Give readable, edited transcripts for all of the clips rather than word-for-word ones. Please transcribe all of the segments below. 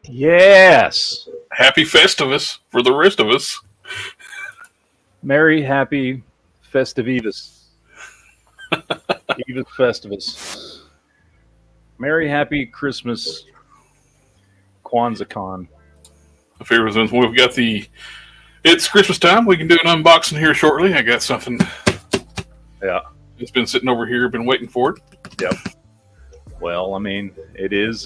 Yes. Happy Festivus for the rest of us. Merry, happy Festivus. Evus Festivus. Merry, happy Christmas, KwanzaaCon. We've got it's Christmas time. We can do an unboxing here shortly. I got something. Yeah. It's been sitting over here, been waiting for it. Yep. Well, I mean, it is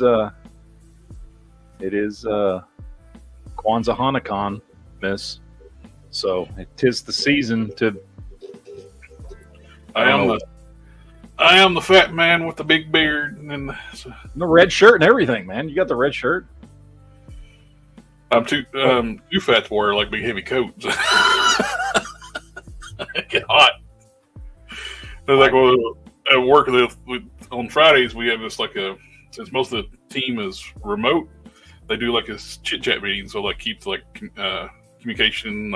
KwanzaaCon, miss. So it is the season to. I am the fat man with the big beard and the red shirt and everything, man. You got the red shirt. I'm too fat to wear like big heavy coats. I get hot. It's like, well, at work on Fridays we have this since most of the team is remote, they do like a chit chat meeting, so like keep communication,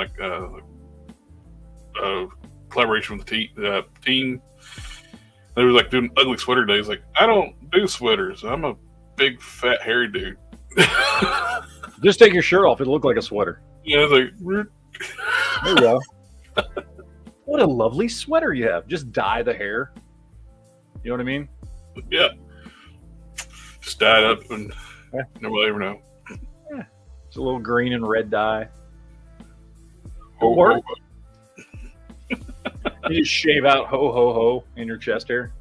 collaboration with the team. They were like doing ugly sweater days. Like, I don't do sweaters. I'm a big fat hairy dude. Just take your shirt off. It'll look like a sweater. Yeah, it's like, there you go. What a lovely sweater you have. Just dye the hair. You know what I mean? Yeah. Just dye it up and nobody ever know. Yeah. It's a little green and red dye. Ho. You just shave out ho ho ho in your chest hair.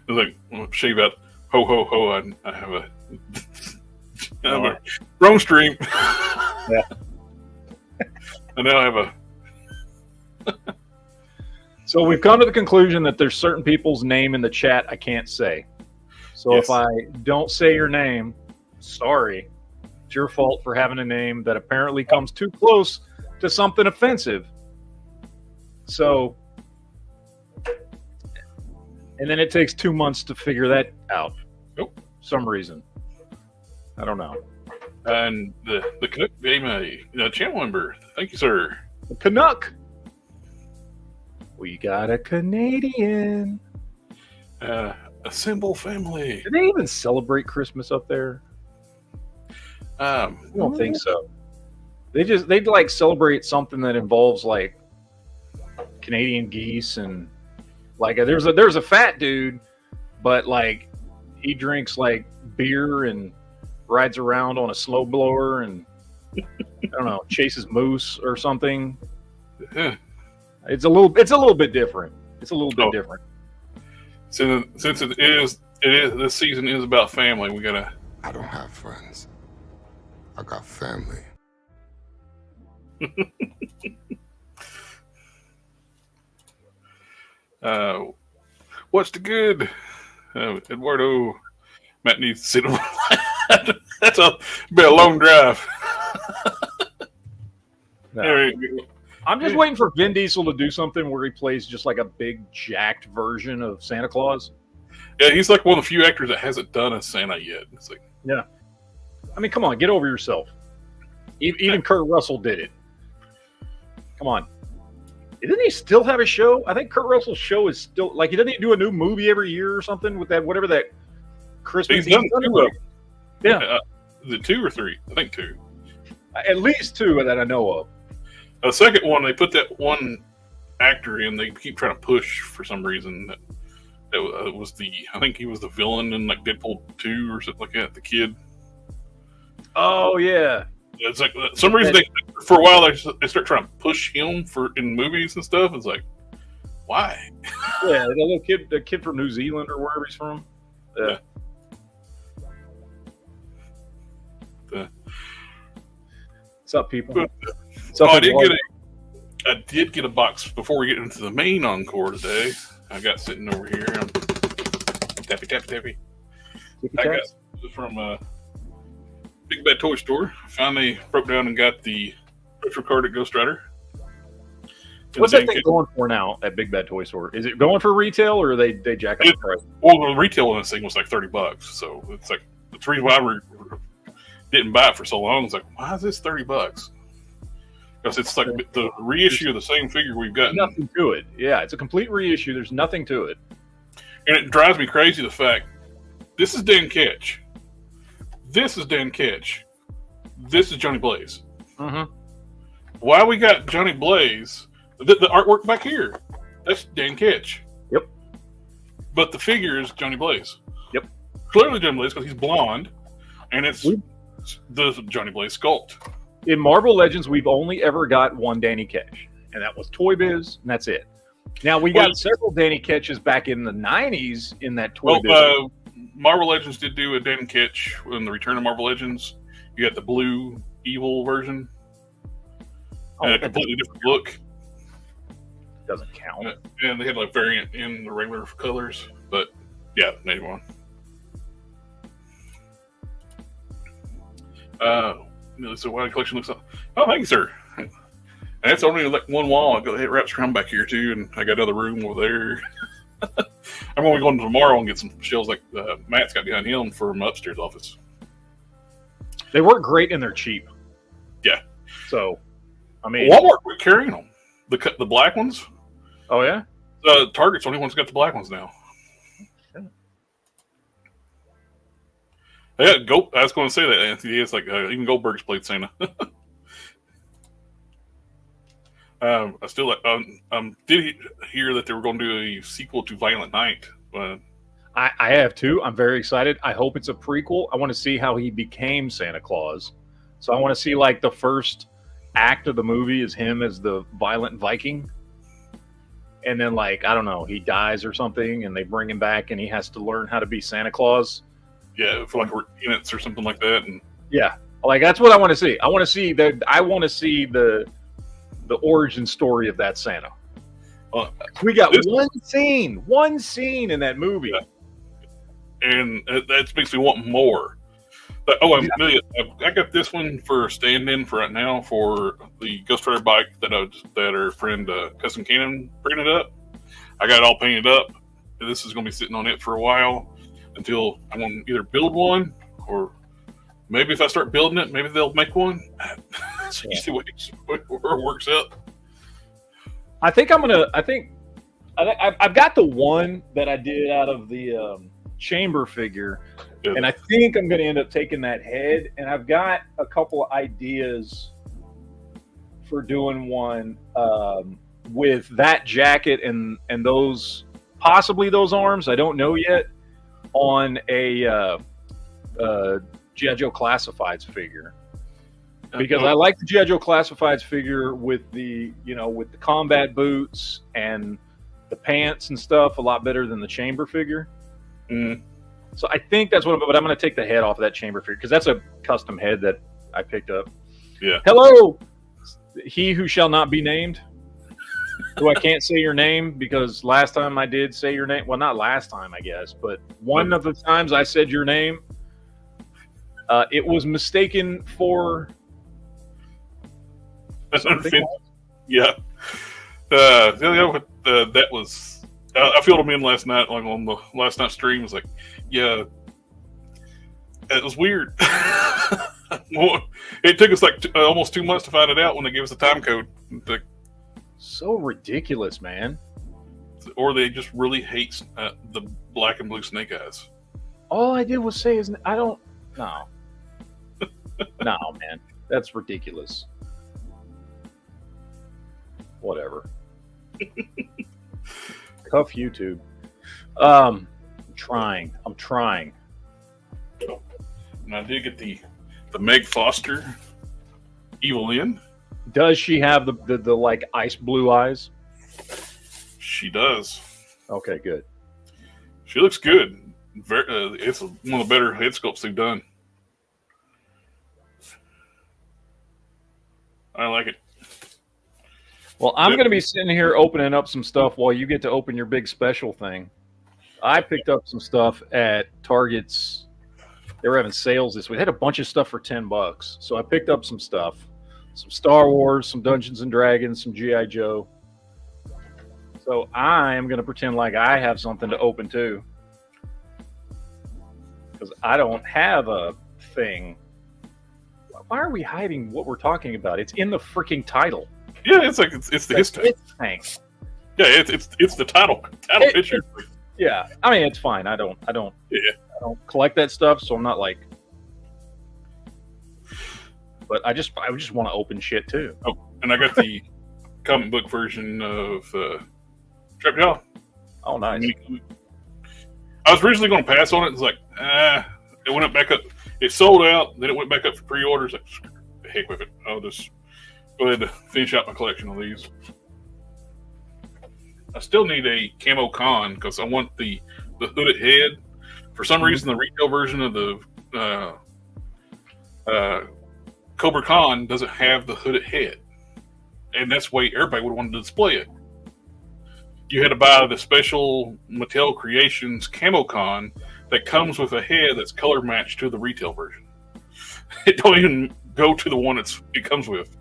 It's like, shave out ho ho ho. I have a Rome stream. Yeah. And now I have a. So we've come to the conclusion that there's certain people's name in the chat I can't say. So If I don't say your name, sorry. It's your fault for having a name that apparently comes too close to something offensive. So, and then it takes 2 months to figure that out. Nope. Some reason. I don't know. And the Canuck game a channel member. Thank you, sir. The Canuck. We got a Canadian. A Symbol family. Do they even celebrate Christmas up there? I don't think so. They'd like celebrate something that involves like Canadian geese and like there's a fat dude, but like he drinks like beer and rides around on a snowblower and I don't know, chases moose or something. Yeah. It's a little bit different. It's a little bit different. Since it is this season is about family, we gotta. I don't have friends. I got family. What's the good? Eduardo, Matt needs to sit on. That's be a long drive. No. I'm just waiting for Vin Diesel to do something where he plays just like a big jacked version of Santa Claus. Yeah, he's like one of the few actors that hasn't done a Santa yet. It's like, yeah. I mean, come on, get over yourself. Even Kurt Russell did it. Come on. Didn't he still have a show? I think Kurt Russell's show is still like he doesn't do a new movie every year or something with that whatever that Christmas. He's done two. Yeah. Is it 2 or 3? I think 2. At least 2 that I know of. The second one, they put that one actor in. They keep trying to push for some reason. That was I think he was the villain in like Deadpool 2 or something like that. The kid. Oh yeah. It's like some reason for a while they start trying to push him in movies and stuff. It's like, why? Yeah, the kid from New Zealand or wherever he's from. Yeah. What's up, people? I did get a box before we get into the main encore today. I got sitting over here. I'm tappy. I got this from Big Bad Toy Store. I finally broke down and got the retro card at Ghost Rider. What's that thing going for now at Big Bad Toy Store? Is it going for retail or are they jack up the price? Well, the retail on this thing was like $30, so it's like the reason why I didn't buy it for so long. It's like, why is this $30? Because it's like the reissue of the same figure we've got. Nothing to it. Yeah, it's a complete reissue. There's nothing to it. And it drives me crazy the fact this is Dan Ketch. this is Dan Ketch. This is Johnny Blaze. Mm-hmm. Why we got Johnny Blaze? The artwork back here, that's Dan Ketch. Yep. But the figure is Johnny Blaze. Yep. Clearly Johnny Blaze because he's blonde, and it's the Johnny Blaze sculpt. In Marvel Legends, we've only ever got one Danny Ketch, and that was Toy Biz, and that's it. Now, we got several Danny Ketches back in the 90s in that Toy Biz. Marvel Legends did do a Danny Ketch in the Return of Marvel Legends. You got the blue evil version. And a completely different look. Doesn't count. And they had like variant in the regular colors. But, yeah, native one. So why the collection looks like... Oh, thank you, sir. And that's only like one wall. It wraps around back here, too. And I got another room over there. I'm going to go in tomorrow and get some shelves like Matt's got behind him for my upstairs office. They work great and they're cheap. Yeah. So, I mean... Walmart quit carrying them. The black ones. Oh, yeah? Target's the only one's got the black ones now. Yeah, I was going to say that, Anthony. It's like even Goldberg's played Santa. I still did hear that they were going to do a sequel to Violent Night. I have too. I'm very excited. I hope it's a prequel. I want to see how he became Santa Claus. So I want to see like the first act of the movie is him as the violent Viking. And then like, I don't know, he dies or something and they bring him back and he has to learn how to be Santa Claus. Yeah, for like repentance or something like that. And yeah, like that's what I want to see. I want to see the origin story of that Santa. We got one scene in that movie. Yeah. And that makes me want more. But, I got this one for stand-in for right now for the Ghost Rider bike that our friend Custom Cannon printed up. I got it all painted up. This is going to be sitting on it for a while until I'm going to either build one or maybe if I start building it, maybe they'll make one. So you see where it works out. I've got the one that I did out of the chamber figure, and I think I'm going to end up taking that head. And I've got a couple of ideas for doing one with that jacket and those possibly those arms. I don't know yet. On a G.I. Joe Classifieds figure. Because I like the G.I. Joe Classifieds figure with the combat boots and the pants and stuff a lot better than the chamber figure. Mm. So I think that's but I'm going to take the head off of that chamber figure because that's a custom head that I picked up. Yeah. Hello, he who shall not be named. Who I can't say your name because last time I did say your name. Well, not last time, I guess, but one of the times I said your name, it was mistaken for something. Yeah. That was. I filled them in last night, like on the last night's stream. It was like, yeah, it was weird. It took us like almost 2 months to find it out when they gave us the time code. So ridiculous, man. Or they just really hate the black and blue Snake Eyes. All I did was say is I don't. No, no, man, that's ridiculous. Whatever. Cuff YouTube. I'm trying. And I did get the Meg Foster Evil Lynn. Does she have the like ice blue eyes? She does. Okay, good. She looks good. It's one of the better head sculpts they've done. I like it. Well, I'm going to be sitting here opening up some stuff while you get to open your big special thing. I picked up some stuff at Target's. They were having sales this week. They had a bunch of stuff for $10. So I picked up some stuff. Some Star Wars, some Dungeons and Dragons, some G.I. Joe. So I am going to pretend like I have something to open too. Because I don't have a thing. Why are we hiding what we're talking about? It's in the freaking title. Yeah, it's like it's the HISS thing. Yeah, it's the title picture. Yeah, I mean it's fine. I don't collect that stuff, so I'm not like but I just want to open shit too. Oh, and I got the comic book version of Trap Jaw. Oh, nice. I was originally going to pass on it. It's like, it went back up. It sold out. Then it went back up for pre-orders. Like, the heck with it. I'll just go ahead and finish out my collection of these. I still need a camo con because I want the hooded head. For some reason, the retail version of the Cobra Con doesn't have the hooded head. And that's the way everybody would want to display it. You had to buy the special Mattel Creations Camo Con that comes with a head that's color matched to the retail version. It don't even go to the one it comes with.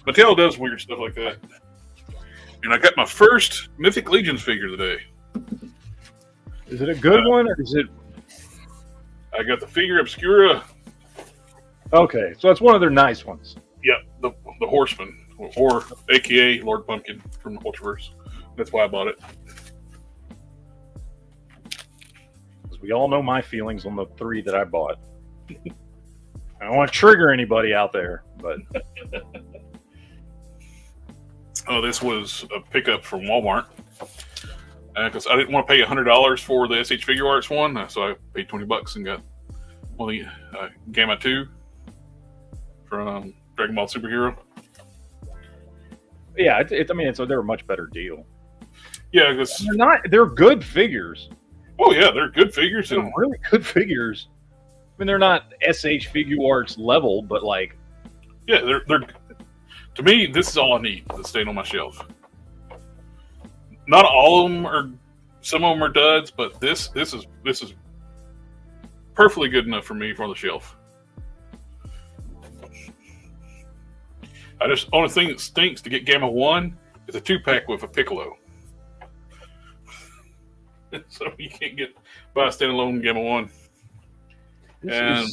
Mattel does weird stuff like that. And I got my first Mythic Legions figure today. Is it a good one, or is it? I got the Figure Obscura. Okay, so it's one of their nice ones. Yep, the Horseman, or AKA Lord Pumpkin from the Ultraverse. That's why I bought it. Because we all know my feelings on the 3 that I bought. I don't want to trigger anybody out there, but oh, this was a pickup from Walmart because I didn't want to pay $100 for the SH Figure Arts one, so I paid $20 and got one of the Gamma 2 from Dragon Ball Superhero. yeah, they're a much better deal. Yeah, because They're good figures. oh yeah, they're good figures They're and really good figures. I mean, they're not SH Figure Arts level, but like, yeah, they're to me, this is all I need to stay on my shelf. Not all of them are. Some of them are duds, but this is perfectly good enough for me for the shelf. Only thing that stinks to get Gamma 1 is a 2-pack with a Piccolo. So you can't buy a standalone Gamma 1. And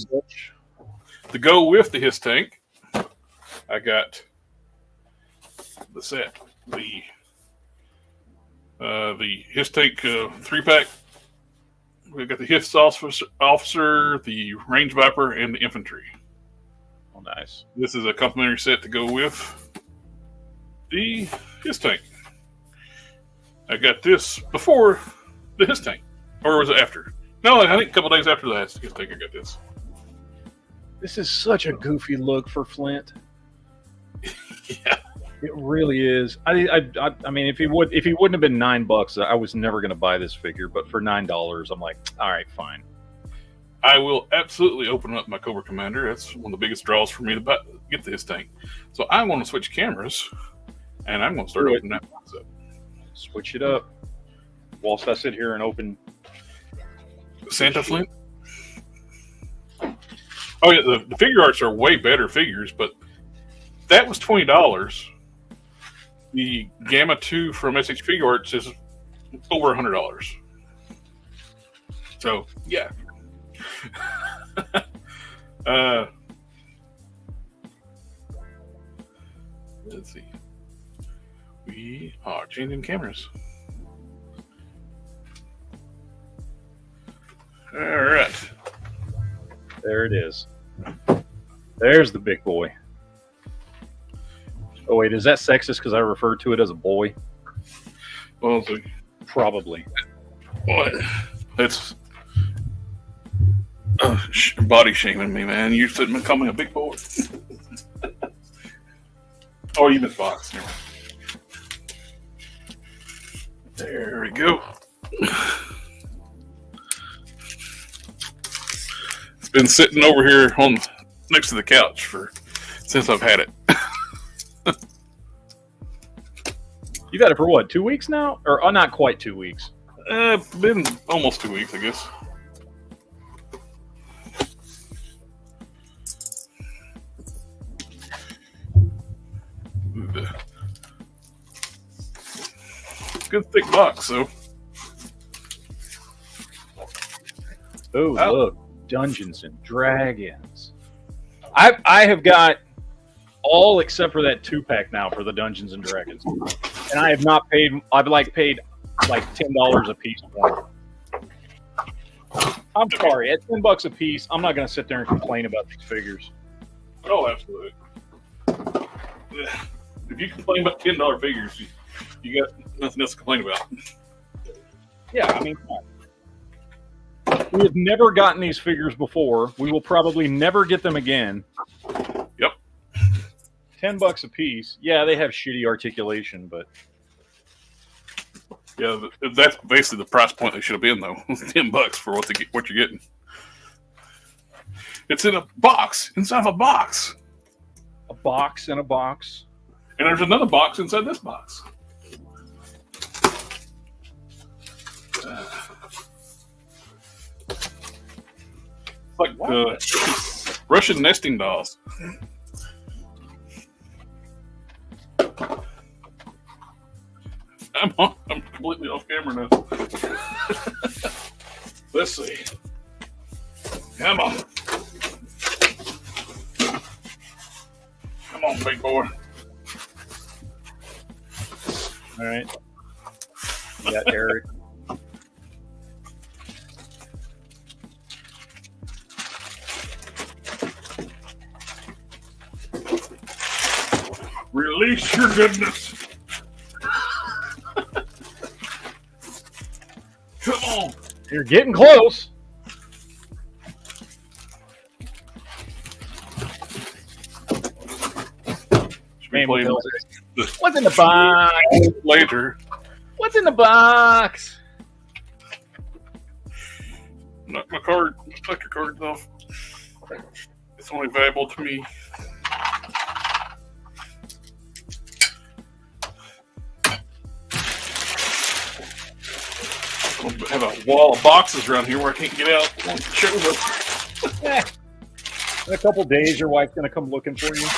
to go with the HISS tank, I got the set, the HISS tank 3-pack. We got the HISS officer, the range viper, and the infantry. oh, nice. This is a complimentary set to go with the HISS tank. I got this before the HISS tank, or was it after? No, I think a couple days after the HISS tank I got this. This is such a goofy look for Flint. Yeah. It really is. I mean, if he wouldn't have been $9, I was never going to buy this figure. But for $9, I'm like, all right, fine. I will absolutely open up my Cobra Commander. That's one of the biggest draws for me to get this tank. So I'm going to switch cameras, and I'm going to start opening that box up. Switch it up. Whilst I sit here and open Santa Flint. Oh yeah, the figure arts are way better figures, but that was $20. The Gamma 2 from SH Figure Arts is over $100. So yeah. Let's see. We are changing cameras. All right. There it is. There's the big boy. Oh wait, is that sexist because I referred to it as a boy? Well, Probably. what? That's body shaming me, man. You shouldn't call me a big boy. Oh, you missed box. There we go. It's been sitting over here next to the couch since I've had it. You've had it for what, 2 weeks now? Or not quite 2 weeks. Been almost 2 weeks, I guess. Good thick box, so. Oh, look. Dungeons and Dragons. I have got all except for that 2-pack now for the Dungeons and Dragons. And I have not paid, I've paid like $10 a piece for them. I'm sorry. At $10 a piece, I'm not going to sit there and complain about these figures. Oh, absolutely. If you complain about $10 figures, you got nothing else to complain about. Yeah, I mean, we have never gotten these figures before. We will probably never get them again. Yep. $10 a piece. Yeah, they have shitty articulation, but yeah, that's basically the price point they should have been, though. $10 for what you're getting. It's in a box inside of a box. A box in a box. And there's another box inside this box. Like Russian nesting dolls. I'm completely off camera now. Let's see. Come on. Come on, big boy. All right. You got Eric. Release your goodness. Come on. You're getting close. What's in the box? Later. What's in the box? Knock my card. Knock your cards off. It's only valuable to me. I have a wall of boxes around here where I can't get out. I want to show them. In a couple days, your wife's going to come looking for you.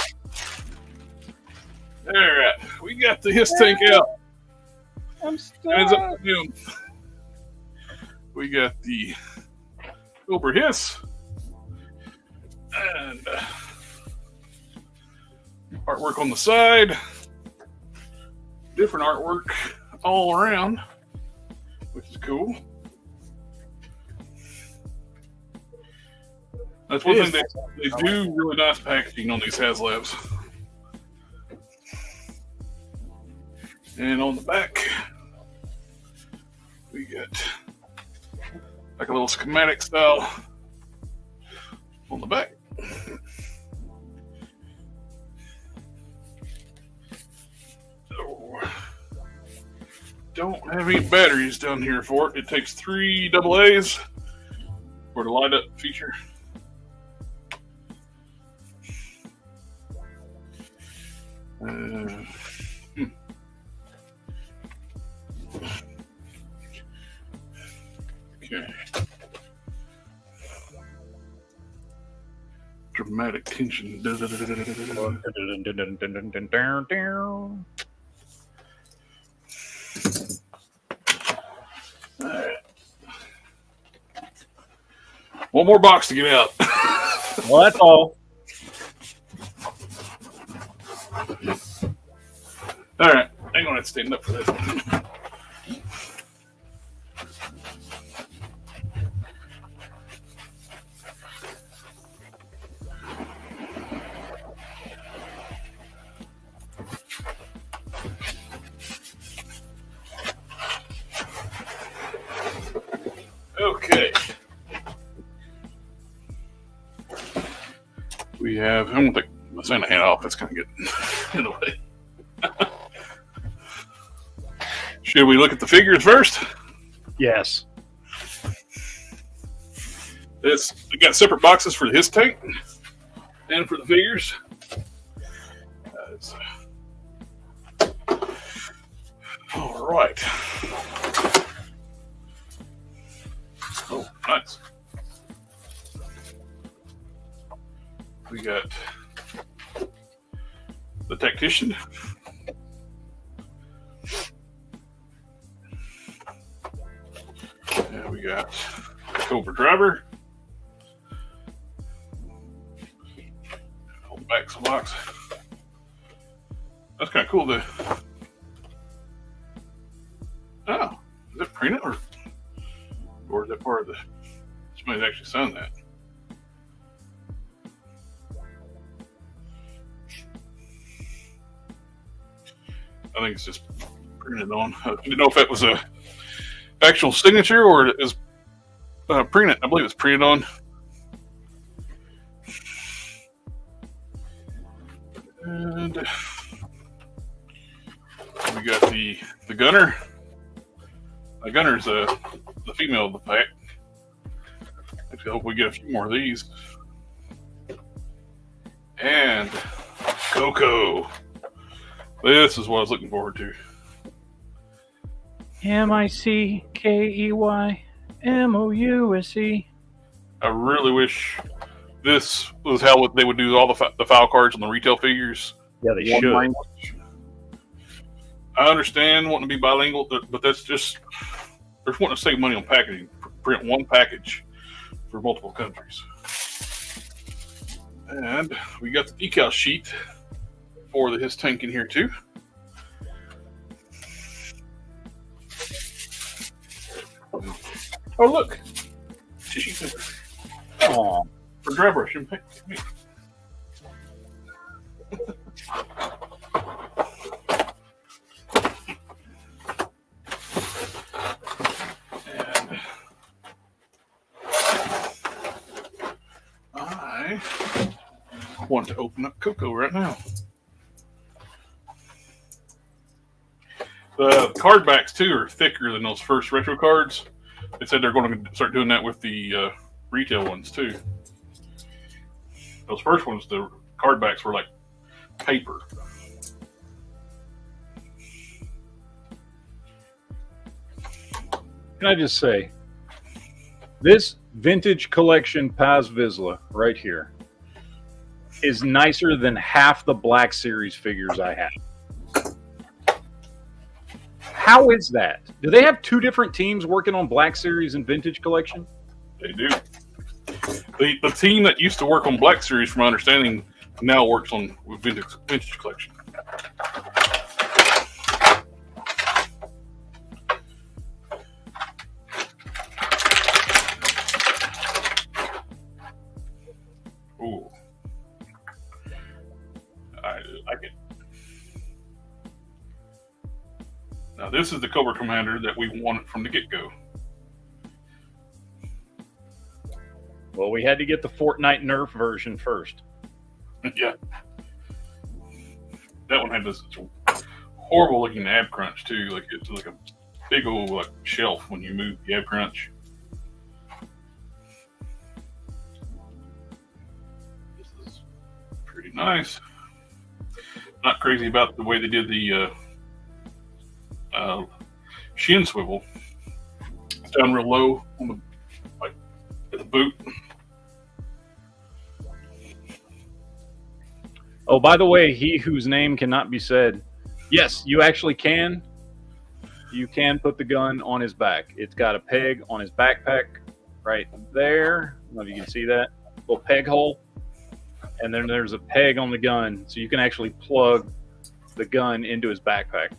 All right, we got the HISS tank out. I'm stuck. We got the Uber HISS and artwork on the side. Different artwork all around, which is cool. That's one thing they do really nice packaging on these HasLabs. And on the back, we got like a little schematic style on the back. Oh, don't have any batteries down here for it. It takes 3 AA's for the light up feature. Okay. Dramatic tension. All right. One more box to get out. Well, that's all. All right. I'm going to stand up for this one. Okay. We have, I'm going to take my Santa hat off. That's kind of good in the way. Should we look at the figures first? Yes. We got separate boxes for the HISS tank and for the figures. All right. Oh, nice. We got the tactician. And we got Cobra Driver. On the back of the box. That's kind of cool. Oh, is that printed or is that part of the Somebody's actually signed that. I think it's just printed on. I didn't know if that was a actual signature or it is printed. I believe it's printed on. And we got the gunner. The gunner's the female of the pack. Actually, I hope we get a few more of these. And Coco. This is what I was looking forward to. MICKEYMOUSE. I really wish this was how they would do all the file cards on the retail figures. Yeah, they One should. language. I understand wanting to be bilingual, but that's just they're wanting to save money on packaging. Print one package for multiple countries. And we got the decal sheet for the HISS tank in here too. Oh look, tissue paper. Oh, For dry brush and paint. And I want to open up Coco right now. The card backs too are thicker than those first retro cards. They said they're going to start doing that with the retail ones too. Those first ones, the card backs were like paper. can I just say, this vintage collection Paz Vizsla right here is nicer than half the Black Series figures I have. How is that? Do they have two different teams working on Black Series and Vintage Collection? They do. The team that used to work on Black Series, from my understanding, now works on Vintage Collection. Ooh. I like it. Now, this is the Cobra Commander that we wanted from the get-go. Well, we had to get the Fortnite Nerf version first. Yeah. That one had this horrible looking ab crunch too. Like it's like a big old like shelf when you move the ab crunch. This is pretty nice. Not crazy about the way they did the shin swivel. It's down real low on the like at the boot. Oh, by the way, he whose name cannot be said. Yes, you actually can. You can put the gun on his back. It's got a peg on his backpack right there. I don't know if you can see that little peg hole. And then there's a peg on the gun, so you can actually plug the gun into his backpack.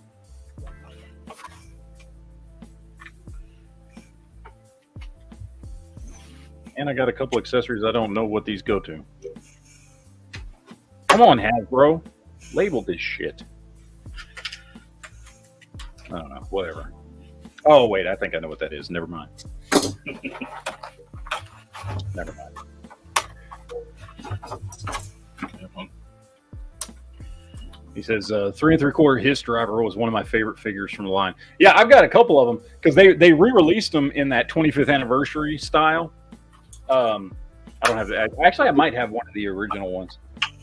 And I got a couple accessories. I don't know what these go to. Come on, Hasbro. Label this shit. I don't know. Whatever. Oh, wait. I think I know what that is. Never mind. Never mind. He says, 3 3/4 HISS driver was one of my favorite figures from the line. Yeah, I've got a couple of them because they re-released them in that 25th anniversary style. I don't have it. Actually, I might have one of the original ones.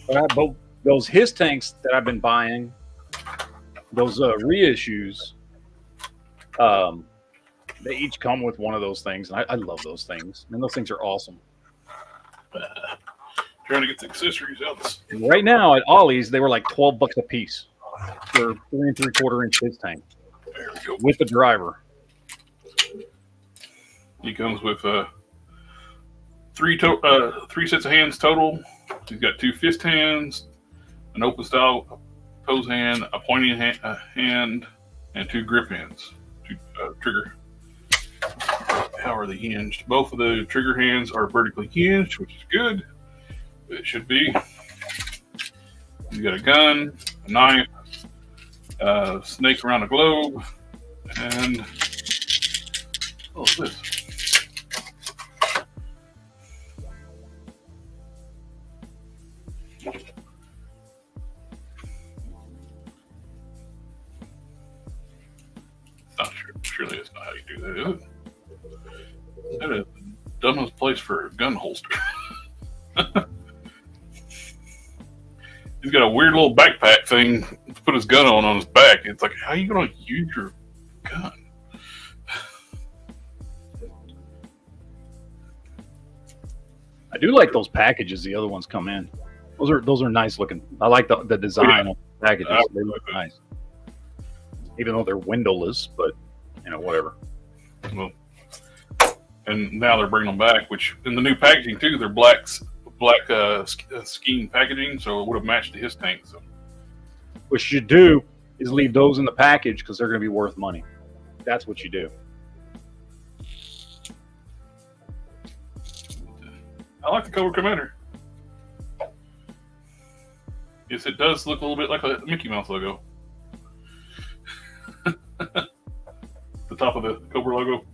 But I have both those HISS tanks that I've been buying, those reissues, they each come with one of those things. And I love those things. And those things are awesome. Trying to get the accessories out. And right now at Ollie's, they were like $12 a piece for 3 3/4 inch HISS tank. There we go. With the driver. He comes with three sets of hands total. He's got 2 fist hands, an open style pose hand, a pointing hand, and 2 grip hands. 2 trigger. How are are they hinged? Both of the trigger hands are vertically hinged, which is good. It should be. You got a gun, a knife, snake around a globe, and what is this? Not sure. Surely that's not how you do that, is it? That is the dumbest place for a gun holster. He's got a weird little backpack thing to put his gun on his back. It's like, how are you going to use your gun? I do like those packages the other ones come in. Those are nice looking. I like the design of the packages. They look nice. Even though they're windowless, but whatever. Well, and now they're bringing them back, which in the new packaging too, they're black scheme packaging, so it would have matched the HISS tank. So. What you should do is leave those in the package because they're going to be worth money. That's what you do. I like the Cobra Commander. Yes, it does look a little bit like a Mickey Mouse logo. The top of the Cobra logo.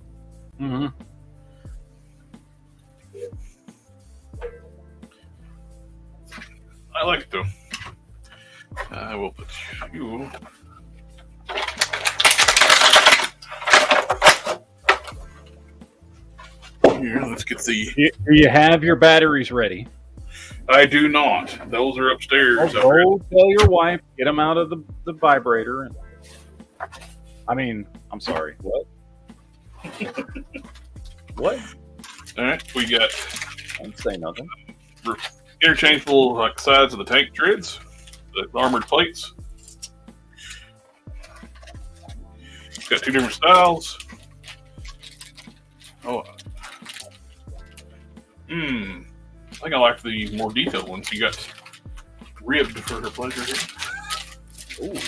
Mm-hmm. I like it though. I will put you. Here, let's get the. Do you have your batteries ready? I do not. Those are upstairs. Go tell your wife, get them out of the vibrator. I'm sorry. What? What? All right, we got. I didn't say nothing. Interchangeable sides of the tank treads, the armored plates. Got two different styles. Oh. I think I like the more detailed ones. You got ribbed for her pleasure here. Ooh,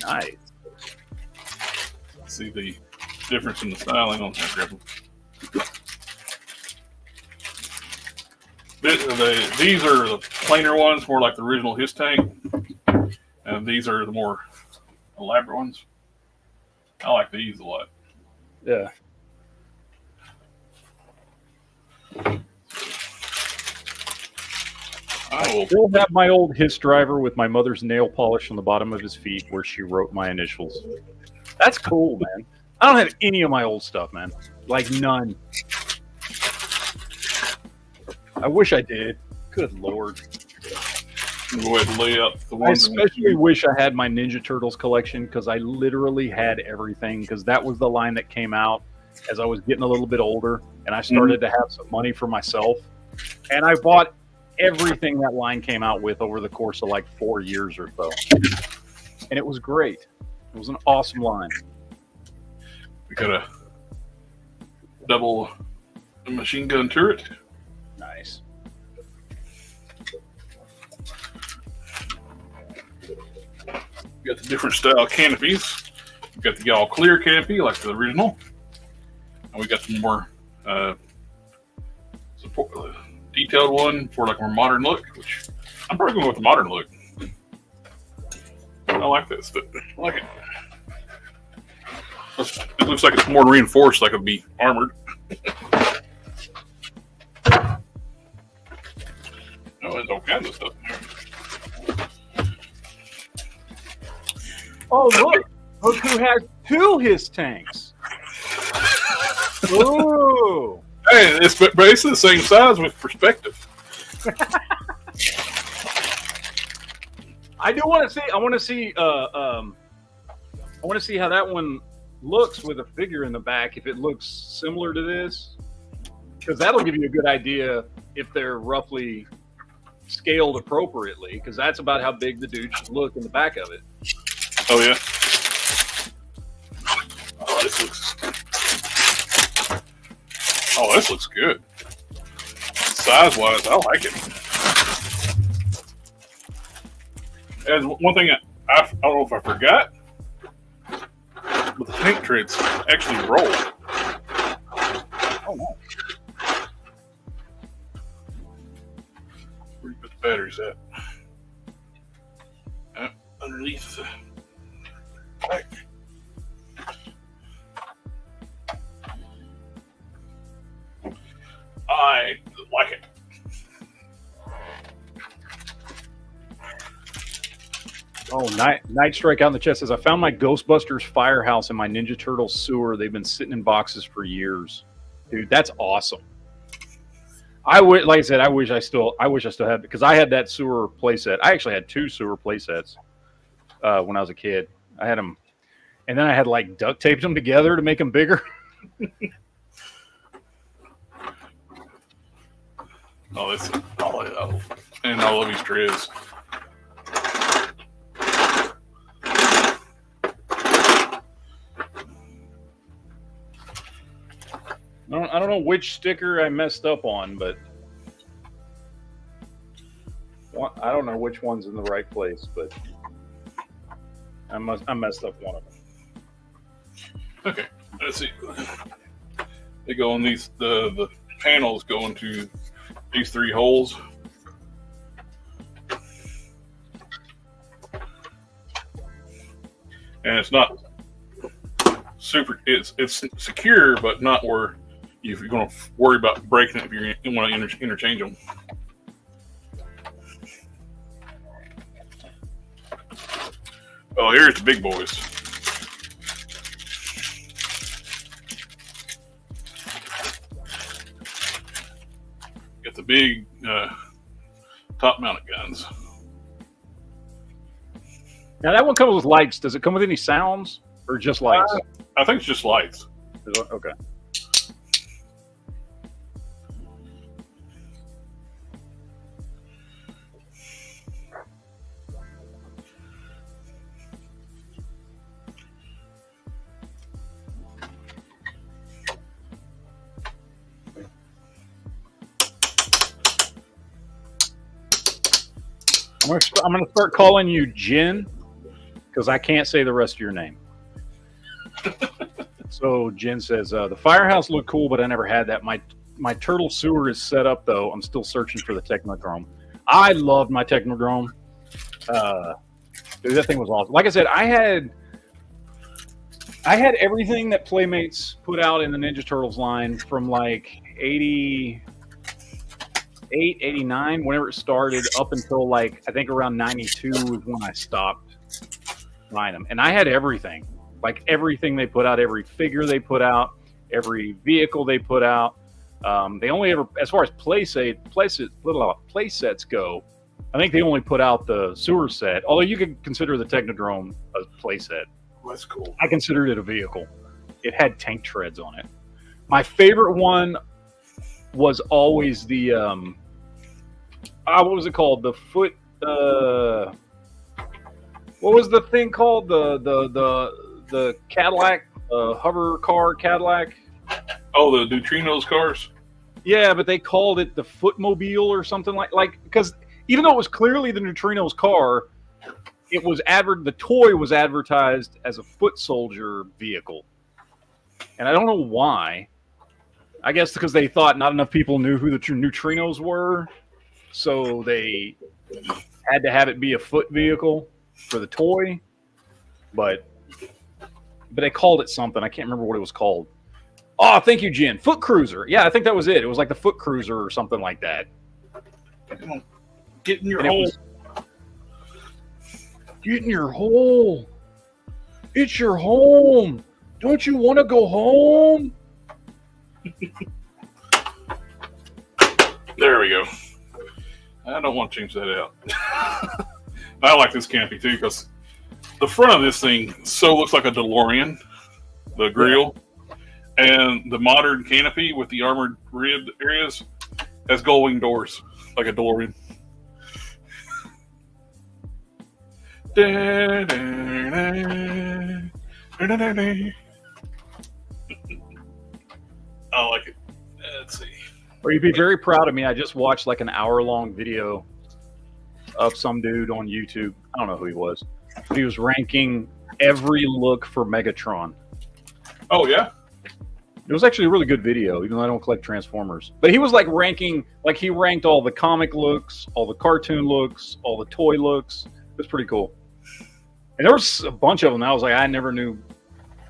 nice. See the difference in the styling on that grab them. These are the plainer ones, more like the original HISS tank. And these are the more elaborate ones. I like these a lot. Yeah. I will still have my old HISS driver with my mother's nail polish on the bottom of his feet where she wrote my initials. That's cool, man. I don't have any of my old stuff, man. Like none. I wish I did. Good Lord. Go ahead and lay out the I ones. especially wish I had my Ninja Turtles collection because I literally had everything because that was the line that came out as I was getting a little bit older and I started to have some money for myself. And I bought everything that line came out with over the course of like 4 years or so. And it was great. It was an awesome line. We got a double machine gun turret. Nice. We got the different style canopies. We got the all clear canopy like the original. And we got some more detailed one for like a more modern look, which I'm probably going with the modern look. I like this. I like it. It looks like it's more reinforced, like it'd be armored. Oh, there's all kinds of stuff in there. Oh, look. Look who has two HISS tanks. Ooh. Hey, it's basically the same size with perspective. I do want to see. I want to see. I want to see how that one looks with a figure in the back. If it looks similar to this, because that'll give you a good idea if they're roughly scaled appropriately. Because that's about how big the dude should look in the back of it. Oh yeah. Oh, this looks good. Size-wise, I like it. And one thing I don't know if I forgot, but the tank treads actually roll. Oh, no. Where you put the batteries at? Underneath the back. I like it. Oh, Night Strike out in the chest says, I found my Ghostbusters firehouse in my Ninja Turtles sewer. They've been sitting in boxes for years. Dude, that's awesome. I would, like I said, I wish I still had, because I had that sewer playset. I actually had 2 sewer playsets when I was a kid. I had them, and then I had like duct taped them together to make them bigger. Oh, that's oh, and I love Easter eggs. I don't know which sticker I messed up on, but I don't know which one's in the right place, but I messed up one of them. Okay, let's see. They go in these, the panels go into these 3 holes. And it's not super, it's secure, but not where you're going to worry about breaking it if you want to interchange them. Oh, here's the big boys. Got the big top-mounted guns. Now that one comes with lights. Does it come with any sounds or just lights? I think it's just lights. Okay. I'm going to start calling you Jen because I can't say the rest of your name. So Jen says, the firehouse looked cool, but I never had that. My turtle sewer is set up, though. I'm still searching for the Technodrome. I loved my Technodrome. Dude, that thing was awesome. Like I said, I had everything that Playmates put out in the Ninja Turtles line from like 88, 89, whenever it started, up until like I think around 92 is when I stopped buying them. And I had everything, like everything they put out, every figure they put out, every vehicle they put out. They only ever, as far as playsets go, I think they only put out the sewer set. Although you could consider the Technodrome a playset. That's cool. I considered it a vehicle. It had tank treads on it. My favorite one was always the what was it called? The foot. What was the thing called? The Cadillac, hover car Cadillac. Oh, the Neutrinos cars. Yeah, but they called it the Footmobile or something like because even though it was clearly the Neutrinos car, it was the toy was advertised as a foot soldier vehicle, and I don't know why. I guess because they thought not enough people knew who the Neutrinos were, so they had to have it be a foot vehicle for the toy. But they called it something. I can't remember what it was called. Oh, thank you, Jen. Foot Cruiser. Yeah, I think that was it. It was like the Foot Cruiser or something like that. Get in your hole. Get in your hole. It's your home. Don't you want to go home? There we go. I don't want to change that out. I like this canopy too because the front of this thing looks like a DeLorean, the grill, and the modern canopy with the armored rib areas has gull-wing doors like a DeLorean. I like it. Let's see. Well, you'd be very proud of me. I just watched like an hour-long video of some dude on YouTube. I don't know who he was. But he was ranking every look for Megatron. Oh, yeah? It was actually a really good video, even though I don't collect Transformers. But he was like ranking, like he ranked all the comic looks, all the cartoon looks, all the toy looks. It was pretty cool. And there was a bunch of them. I was like, I never knew.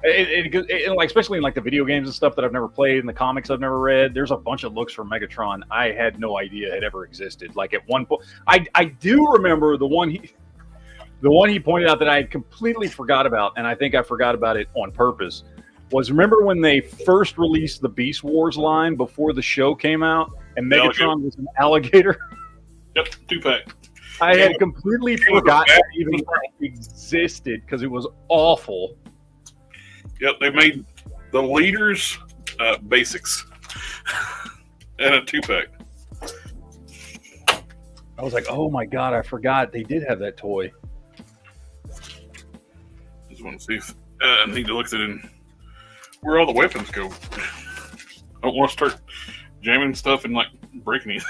Like especially in like the video games and stuff that I've never played and the comics I've never read. There's a bunch of looks for Megatron I had no idea had ever existed. Like at one point, I do remember the one he pointed out that I had completely forgot about, and I think I forgot about it on purpose. Was remember when they first released the Beast Wars line before the show came out, and Megatron was an alligator? Yep, 2-pack. I had completely forgotten that even existed because it was awful. Yep, they made the leaders basics and a 2-pack. I was like, oh my god, I forgot they did have that toy. Just want to see if I need to look at it in where all the weapons go. I don't want to start jamming stuff and like breaking anything.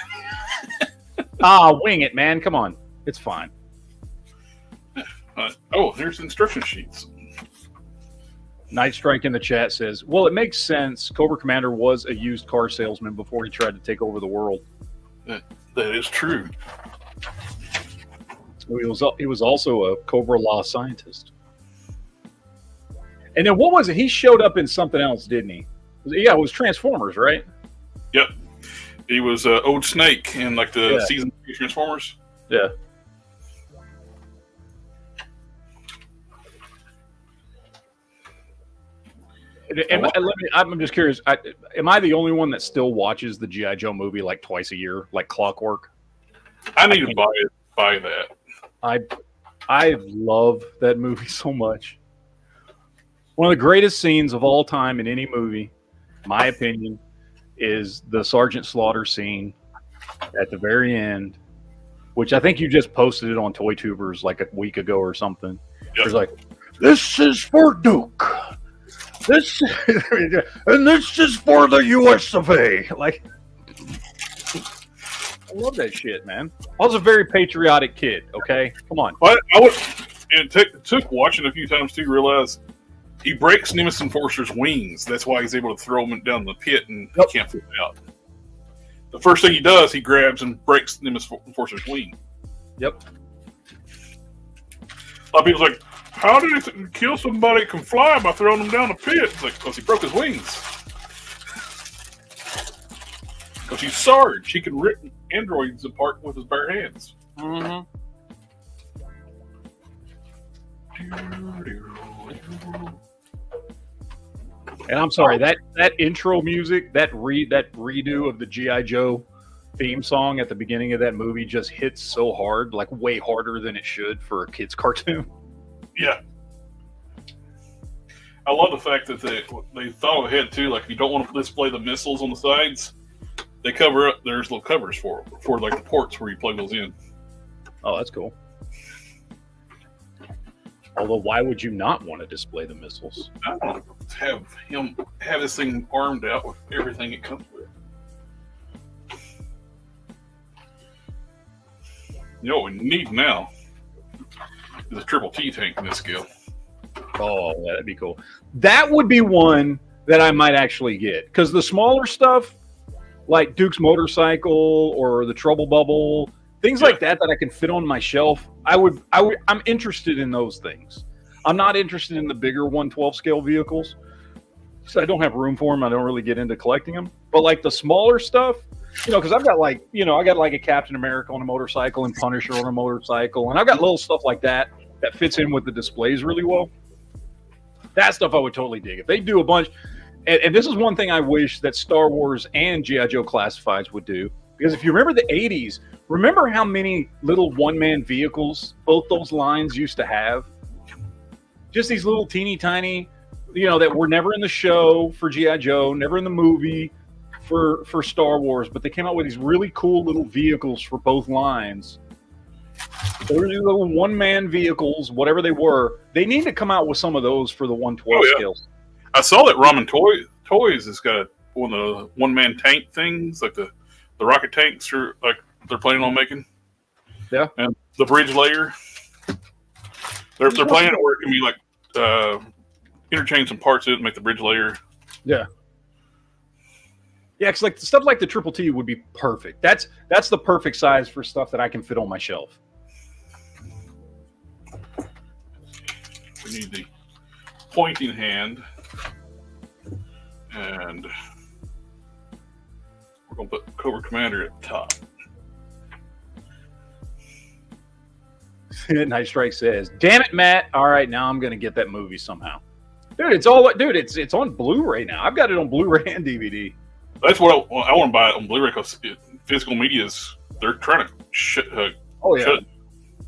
Wing it, man. Come on. It's fine. There's instruction sheets. Night Strike in the chat says, well, it makes sense. Cobra Commander was a used car salesman before he tried to take over the world. That is true. He was also a Cobra Law scientist. And then what was it? He showed up in something else, didn't he? Yeah, it was Transformers, right? Yep. He was Old Snake in like the season 3 Transformers. Yeah. I'm just curious. Am I the only one that still watches the G.I. Joe movie like twice a year, like clockwork? I need to buy that. I love that movie so much. One of the greatest scenes of all time in any movie, my opinion, is the Sergeant Slaughter scene at the very end, which I think you just posted it on ToyTubers like a week ago or something. Yep. It's like, this is for Duke. And this is for the US of A. Like, I love that shit, man. I was a very patriotic kid, okay? Come on. It took watching a few times to realize he breaks Nemesis Enforcer's wings. That's why he's able to throw him down the pit and he can't flip out. The first thing he does, he grabs and breaks Nemesis Enforcer's wing. Yep. A lot of people's like, how did he kill somebody that can fly by throwing him down the pit? It's like, because he broke his wings. Because he's Sarge. He can rip androids apart with his bare hands. Mm-hmm. And I'm sorry, that intro music, that redo of the G.I. Joe theme song at the beginning of that movie just hits so hard, like way harder than it should for a kid's cartoon. Yeah. I love the fact that they thought ahead too. Like if you don't want to display the missiles on the sides, they cover up. There's little covers for like the ports where you plug those in. Oh, that's cool. Although, why would you not want to display the missiles? I want to have this thing armed out with everything it comes with. You know what we need now is a triple T tank in this scale. Oh, that'd be cool. That would be one that I might actually get. Because the smaller stuff, like Duke's motorcycle or the Trouble Bubble, things like that I can fit on my shelf, I'm interested in those things. I'm not interested in the bigger 1/12 scale vehicles. So I don't have room for them. I don't really get into collecting them. But like the smaller stuff, because I've got like a Captain America on a motorcycle and Punisher on a motorcycle, and I've got little stuff like that fits in with the displays really well. That stuff I would totally dig. If they do a bunch, and this is one thing I wish that Star Wars and G.I. Joe Classifieds would do, because if you remember the 80s, remember how many little one-man vehicles both those lines used to have? Just these little teeny tiny, that were never in the show for G.I. Joe, never in the movie for Star Wars, but they came out with these really cool little vehicles for both lines. They were little one-man vehicles, whatever they were. They need to come out with some of those for the 1/12 scales. I saw that Ramen Toys has got one of the one-man tank things, like the rocket tanks are like they're planning on making. Yeah. And the bridge layer. They're planning it where it can be like interchange some parts of it and make the bridge layer. Yeah. Yeah, because like stuff like the Triple T would be perfect. That's the perfect size for stuff that I can fit on my shelf. We need the pointing hand, and we're gonna put Cobra Commander at the top. Night Strike says, "Damn it, Matt! All right, now I'm gonna get that movie somehow, dude. It's on Blu-ray now. I've got it on Blu-ray and DVD. That's what I want to buy it on Blu-ray because physical media they're trying to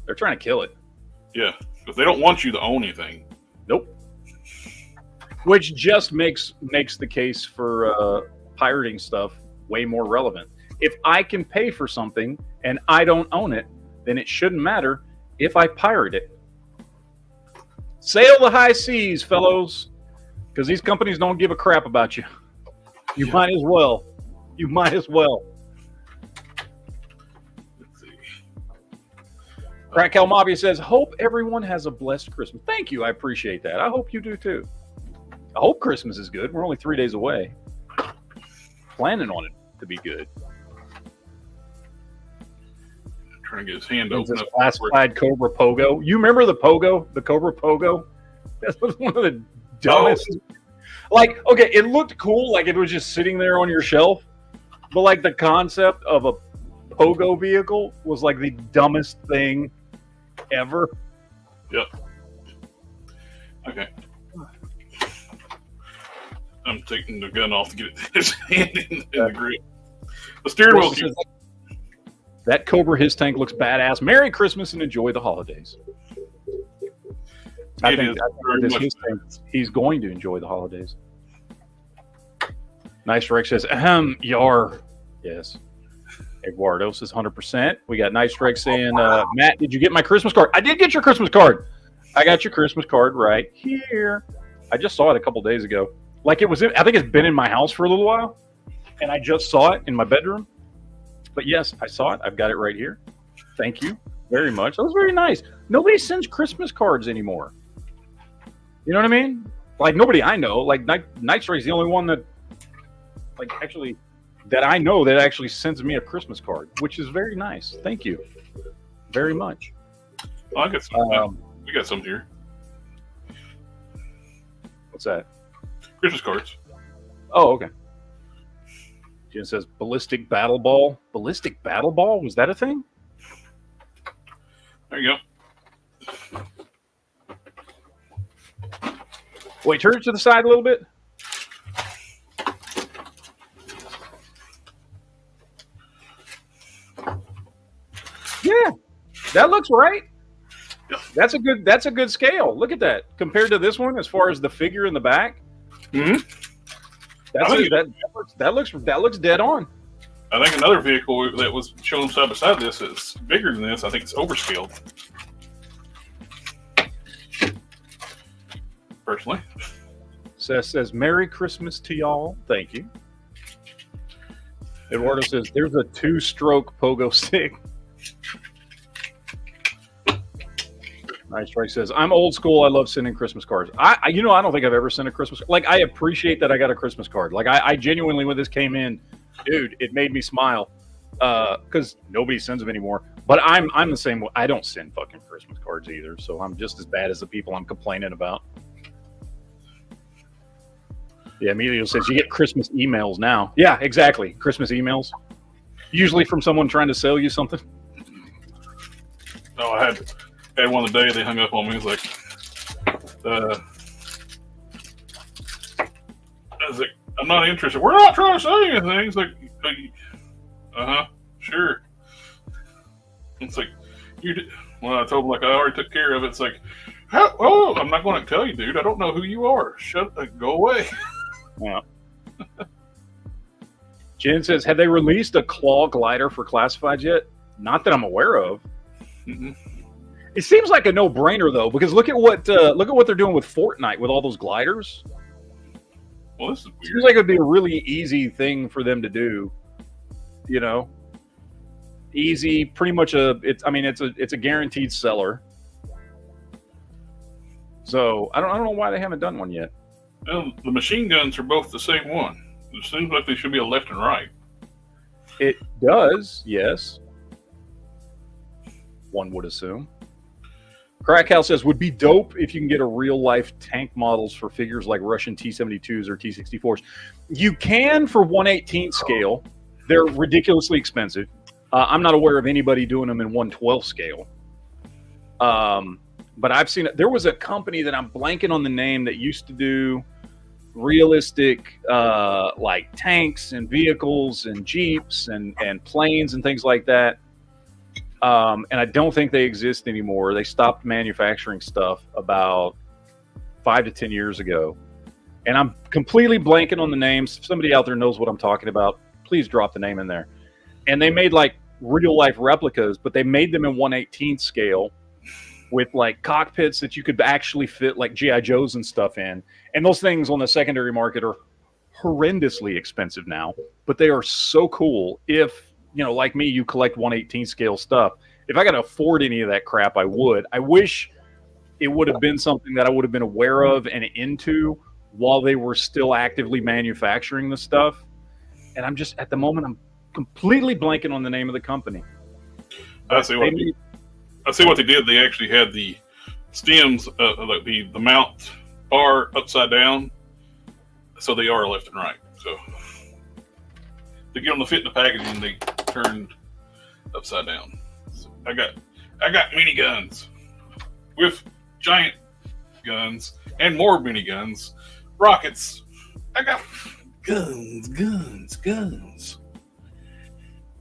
They're trying to kill it. Yeah, because they don't want you to own anything. Nope. Which just makes the case for pirating stuff way more relevant. If I can pay for something and I don't own it, then it shouldn't matter if I pirate it. Sail the high seas, fellows, because these companies don't give a crap about you. You might as well. You might as well. Let's see. Crack Mafia says, "Hope everyone has a blessed Christmas." Thank you. I appreciate that. I hope you do too. I hope Christmas is good. We're only 3 days away. Planning on it to be good. Trying to get his hand open. Classified Cobra Pogo. You remember the Pogo? The Cobra Pogo? That was one of the dumbest. Oh. Like, okay, it looked cool, like it was just sitting there on your shelf, but like the concept of a Pogo vehicle was like the dumbest thing ever. Yep. Okay. I'm taking the gun off to get his hand in the grip. The steering wheel. That Cobra HISS tank looks badass. Merry Christmas and enjoy the holidays. I think this HISS tank, he's going to enjoy the holidays. Nice Rex says, yar. Yes. Eduardo says 100%. We got Nice Rex saying, Matt, did you get my Christmas card? I did get your Christmas card. I got your Christmas card right here. I just saw it a couple days ago. Like I think it's been in my house for a little while, and I just saw it in my bedroom. But yes, I saw it. I've got it right here. Thank you very much. That was very nice. Nobody sends Christmas cards anymore. You know what I mean? Like nobody I know. Like Night Strike's the only one that, like, actually that I know that actually sends me a Christmas card, which is very nice. Thank you very much. Oh, I got some. We got some here. What's that? Christmas cards. Oh, okay. Jen says ballistic battle ball. Ballistic battle ball? Was that a thing? There you go. Wait, turn it to the side a little bit. Yeah, that looks right. Yeah. That's a good scale. Look at that compared to this one as far as the figure in the back. Mm-hmm. That looks dead on. I think another vehicle that was shown side by side this is bigger than this. I think it's overscaled. Personally. Seth says, "Merry Christmas to y'all." Thank you. Eduardo says, "There's a 2-stroke pogo stick." Nice Strike says, "I'm old school. I love sending Christmas cards." I don't think I've ever sent a Christmas card. Like, I appreciate that I got a Christmas card. Like, I genuinely, when this came in, dude, it made me smile. Because nobody sends them anymore. But I'm the same way. I don't send fucking Christmas cards either. So I'm just as bad as the people I'm complaining about. Yeah, Emilio says, "You get Christmas emails now." Yeah, exactly. Christmas emails. Usually from someone trying to sell you something. No, I had one of the day they hung up on me. It was like, I was like, "I'm not interested. We're not trying to sell you anything." It's like, sure. It's like, well, I told him, like, I already took care of it. It's like, oh, I'm not going to tell you, dude. I don't know who you are. Go away. Yeah. Jen says, "Have they released a claw glider for classifieds yet?" Not that I'm aware of. Mm-hmm. It seems like a no-brainer though, because look at what they're doing with Fortnite with all those gliders. Well, this is weird. Seems like it would be a really easy thing for them to do. You know, easy, pretty much it's a guaranteed seller. So I don't know why they haven't done one yet. Well, the machine guns are both the same one. It seems like they should be a left and right. It does, yes. One would assume. Crackhouse says, would be dope if you can get a real-life tank models for figures like Russian T-72s or T-64s. You can for 1/18 scale. They're ridiculously expensive. I'm not aware of anybody doing them in 1/12 scale. But I've seen it. There was a company that I'm blanking on the name that used to do realistic like tanks and vehicles and Jeeps and planes and things like that. And I don't think they exist anymore. They stopped manufacturing stuff about 5 to 10 years ago. And I'm completely blanking on the names. If somebody out there knows what I'm talking about, please drop the name in there. And they made like real life replicas, but they made them in 1/18 scale with like cockpits that you could actually fit like G.I. Joes and stuff in. And those things on the secondary market are horrendously expensive now, but they are so cool. If, you know, like me, you collect 1/18 scale stuff. If I could afford any of that crap, I would. I wish it would have been something that I would have been aware of and into while they were still actively manufacturing the stuff. And I'm just, at the moment, I'm completely blanking on the name of the company. I see what they did. They actually had the stems, like the mount bar upside down, so they are left and right. So to get them to fit in the packaging, they turned upside down. So I got mini guns with giant guns and more mini guns, rockets. I got guns.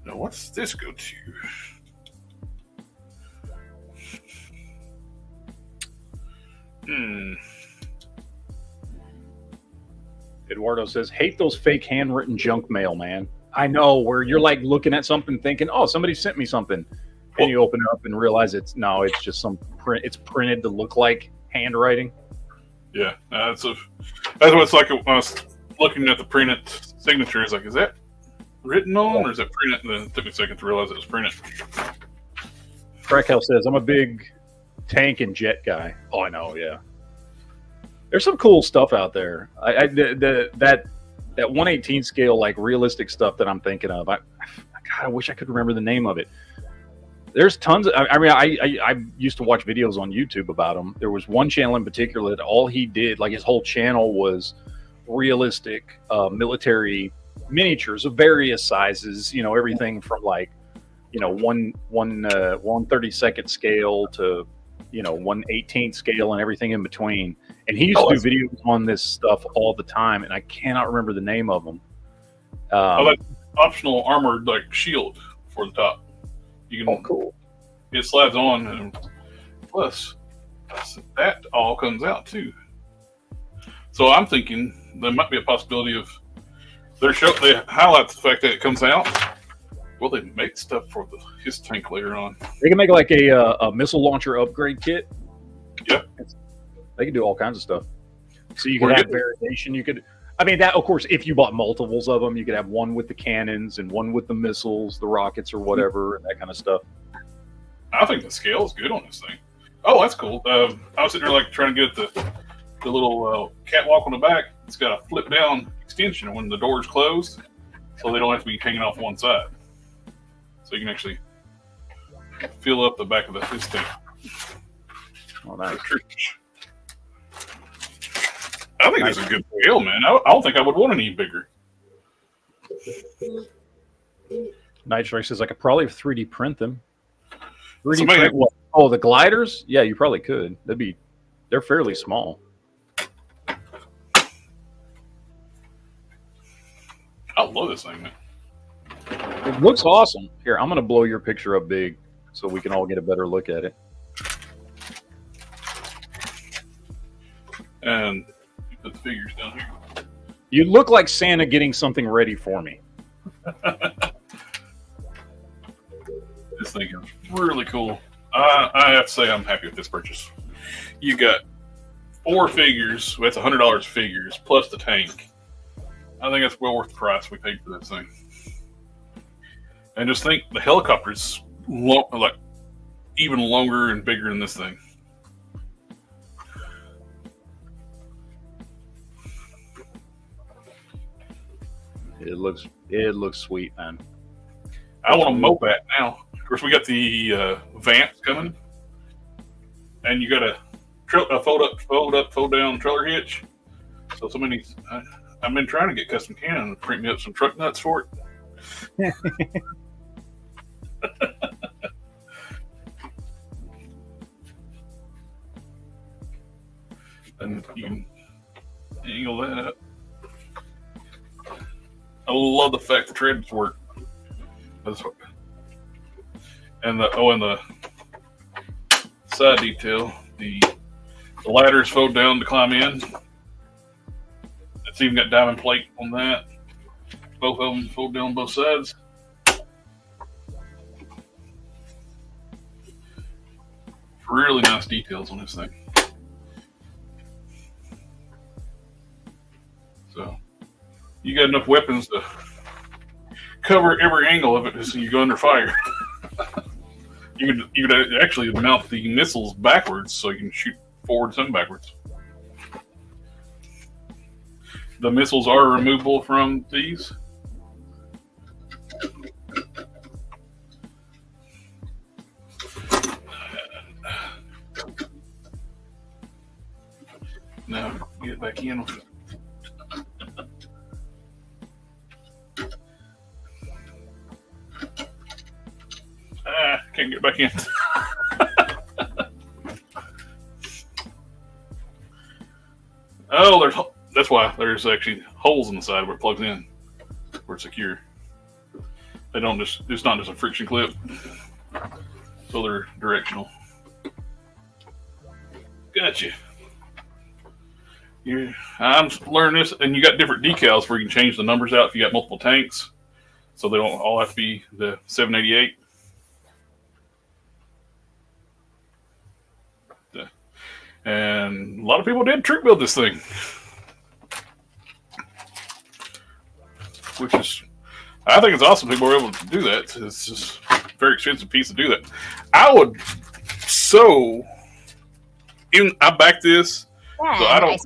Now what's this go to? Eduardo says, hate those fake handwritten junk mail, man. I know, where you're like looking at something thinking, oh, somebody sent me something. And you open it up and realize it's just some print. It's printed to look like handwriting. Yeah, that's what it's like when I was looking at the printed signature. It's like, is that written on or is it printed? And then it took me a second to realize it was printed. Crackhouse says, I'm a big tank and jet guy. Oh, I know, yeah. There's some cool stuff out there. That 1/18 scale, like realistic stuff that I'm thinking of. I wish I could remember the name of it. There's tons of, I used to watch videos on YouTube about them. There was one channel in particular that all he did, like his whole channel was realistic military miniatures of various sizes, you know, everything from like, you know, 1/32 scale to, you know, 1/18 scale and everything in between. And he used to do videos on this stuff all the time, and I cannot remember the name of them. Like optional armored like shield for the top. You can, cool. It slides on, and plus that all comes out too. So I'm thinking there might be a possibility of they highlight the fact that it comes out. Will they make stuff for the HISS tank later on? They can make like a missile launcher upgrade kit. Yeah. They can do all kinds of stuff. So you could have variation. You could, I mean, that, of course, if you bought multiples of them, you could have one with the cannons and one with the missiles, the rockets or whatever, and that kind of stuff. I think the scale is good on this thing. Oh, that's cool. I was sitting there like trying to get the little catwalk on the back. It's got a flip down extension when the door's closed, so they don't have to be hanging off one side. So you can actually fill up the back of this thing. Oh, nice. I think it's a good scale, man. I don't think I would want any bigger. Nitrix says I could probably 3D print them. 3D print what? Oh, the gliders? Yeah, you probably could. They're fairly small. I love this thing, man. It looks awesome. Here, I'm going to blow your picture up big so we can all get a better look at it. And you put the figures down here. You look like Santa getting something ready for me. This thing is really cool. I have to say I'm happy with this purchase. You got 4 figures. That's $100 figures plus the tank. I think that's well worth the price we paid for this thing. And just think, the helicopter's like even longer and bigger than this thing. It looks sweet, man. I want a Mopat now. Of course, we got the Vamps coming, and you got a fold down trailer hitch. So many. I've been trying to get custom Canon and print me up some truck nuts for it. And you can angle that up. I love the fact the treads work. And the side detail, the ladders fold down to climb in. It's even got diamond plate on that. Both of them fold down both sides. Really nice details on this thing. So you got enough weapons to cover every angle of it as you go under fire. You could actually mount the missiles backwards so you can shoot forwards and backwards. The missiles are removable from these. Now get back in. Can't get back in. Oh, that's why there's actually holes in the side where it plugs in, where it's secure. It's not just a friction clip, so they're directional. Gotcha. I'm learning this, and you got different decals where you can change the numbers out if you got multiple tanks, so they don't all have to be the 788. And a lot of people did troop build this thing, which is, I think it's awesome people were able to do that. It's just a very expensive piece to do that. I back this, yeah, so I don't.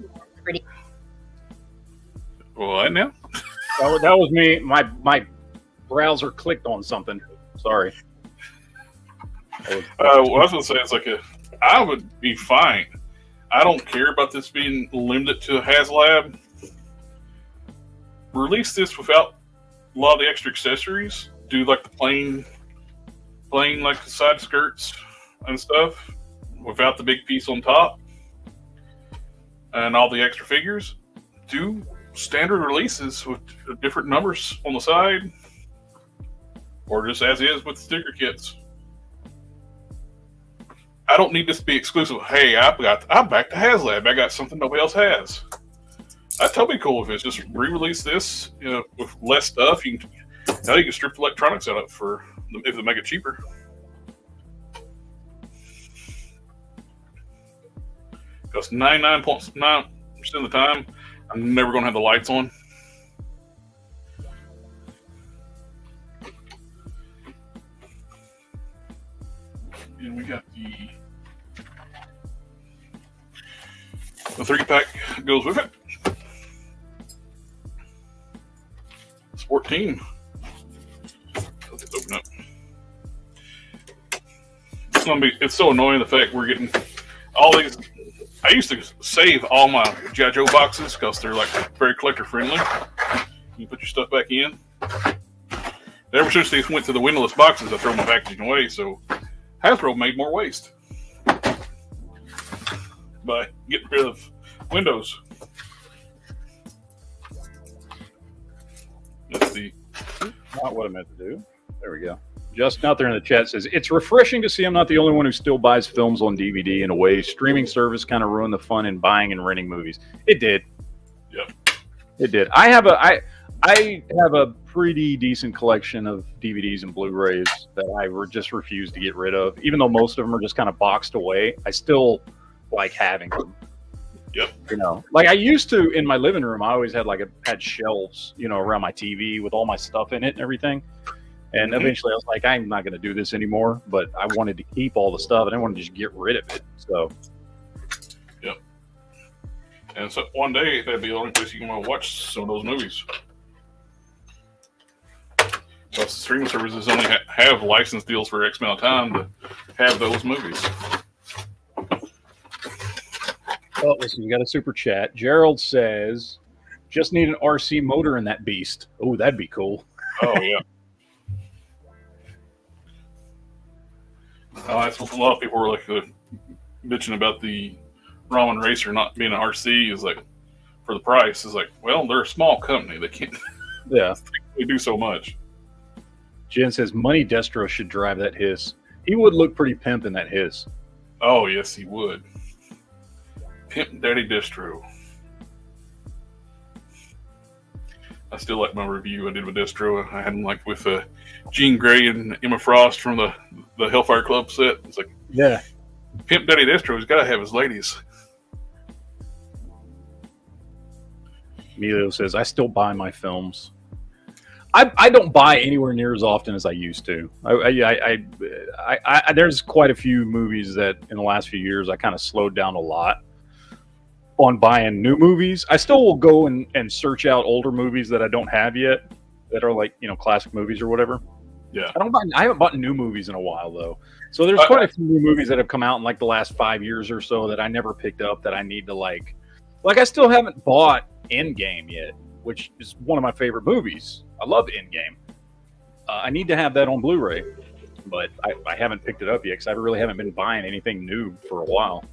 What now? That was me. My browser clicked on something. Sorry. What I was going to say is I would be fine. I don't care about this being limited to a HasLab. Release this without a lot of the extra accessories. Do like the plain like the side skirts and stuff without the big piece on top and all the extra figures. Do standard releases with different numbers on the side, or just as is with sticker kits. I don't need this to be exclusive. Hey, I'm back to HasLab. I got something nobody else has. That'd totally be cool if it's just re-release this, with less stuff. You can strip the electronics out of it if they make it cheaper. Because 99.9% of the time, I'm never going to have the lights on. And we got the 3-pack goes with it. Sport team. Let's open up. It's so annoying the fact we're getting all these. I used to save all my G.I. Joe boxes because they're very collector friendly. You put your stuff back in. Ever since these went to the windowless boxes, I throw my packaging away. So Hasbro made more waste by getting rid of windows. Let's see. Not what I meant to do. There we go. Justin out there in the chat says, it's refreshing to see I'm not the only one who still buys films on DVD. In a way, streaming service kind of ruined the fun in buying and renting movies. It did. Yep. It did. I have a pretty decent collection of DVDs and Blu-rays that I just refuse to get rid of. Even though most of them are just kind of boxed away, I still like having them. Yep. Like I used to in my living room, I always had had shelves, around my TV with all my stuff in it and everything. And eventually I was like, I'm not going to do this anymore, but I wanted to keep all the stuff. I didn't want to just get rid of it. So, yep. And so one day that'd be the only place you can watch some of those movies. Well, streaming services only have license deals for X amount of time to have those movies. Oh, listen, we got a super chat. Gerald says, just need an RC motor in that beast. Oh, that'd be cool. Oh, yeah. That's what a lot of people were like bitching about the Ramen Racer not being an RC. Is like, for the price, is like, well, they're a small company. They can't they do so much. Jen says, Money Destro should drive that HISS. He would look pretty pimp in that HISS. Oh, yes, he would. Pimp Daddy Destro. I still like my review I did with Destro. I had him like with Jean Grey and Emma Frost from the Hellfire Club set. It's like, yeah, Pimp Daddy Destro's got to have his ladies. Emilio says, I still buy my films. I don't buy anywhere near as often as I used to. There's quite a few movies that in the last few years I kind of slowed down a lot on buying new movies. I still will go and search out older movies that I don't have yet that are like, classic movies or whatever. Yeah. I haven't bought new movies in a while though. So there's quite a few new movies that have come out in like the last 5 years or so that I never picked up that I need to like I still haven't bought Endgame yet, which is one of my favorite movies. I love Endgame. I need to have that on Blu-ray, but I haven't picked it up yet because I really haven't been buying anything new for a while.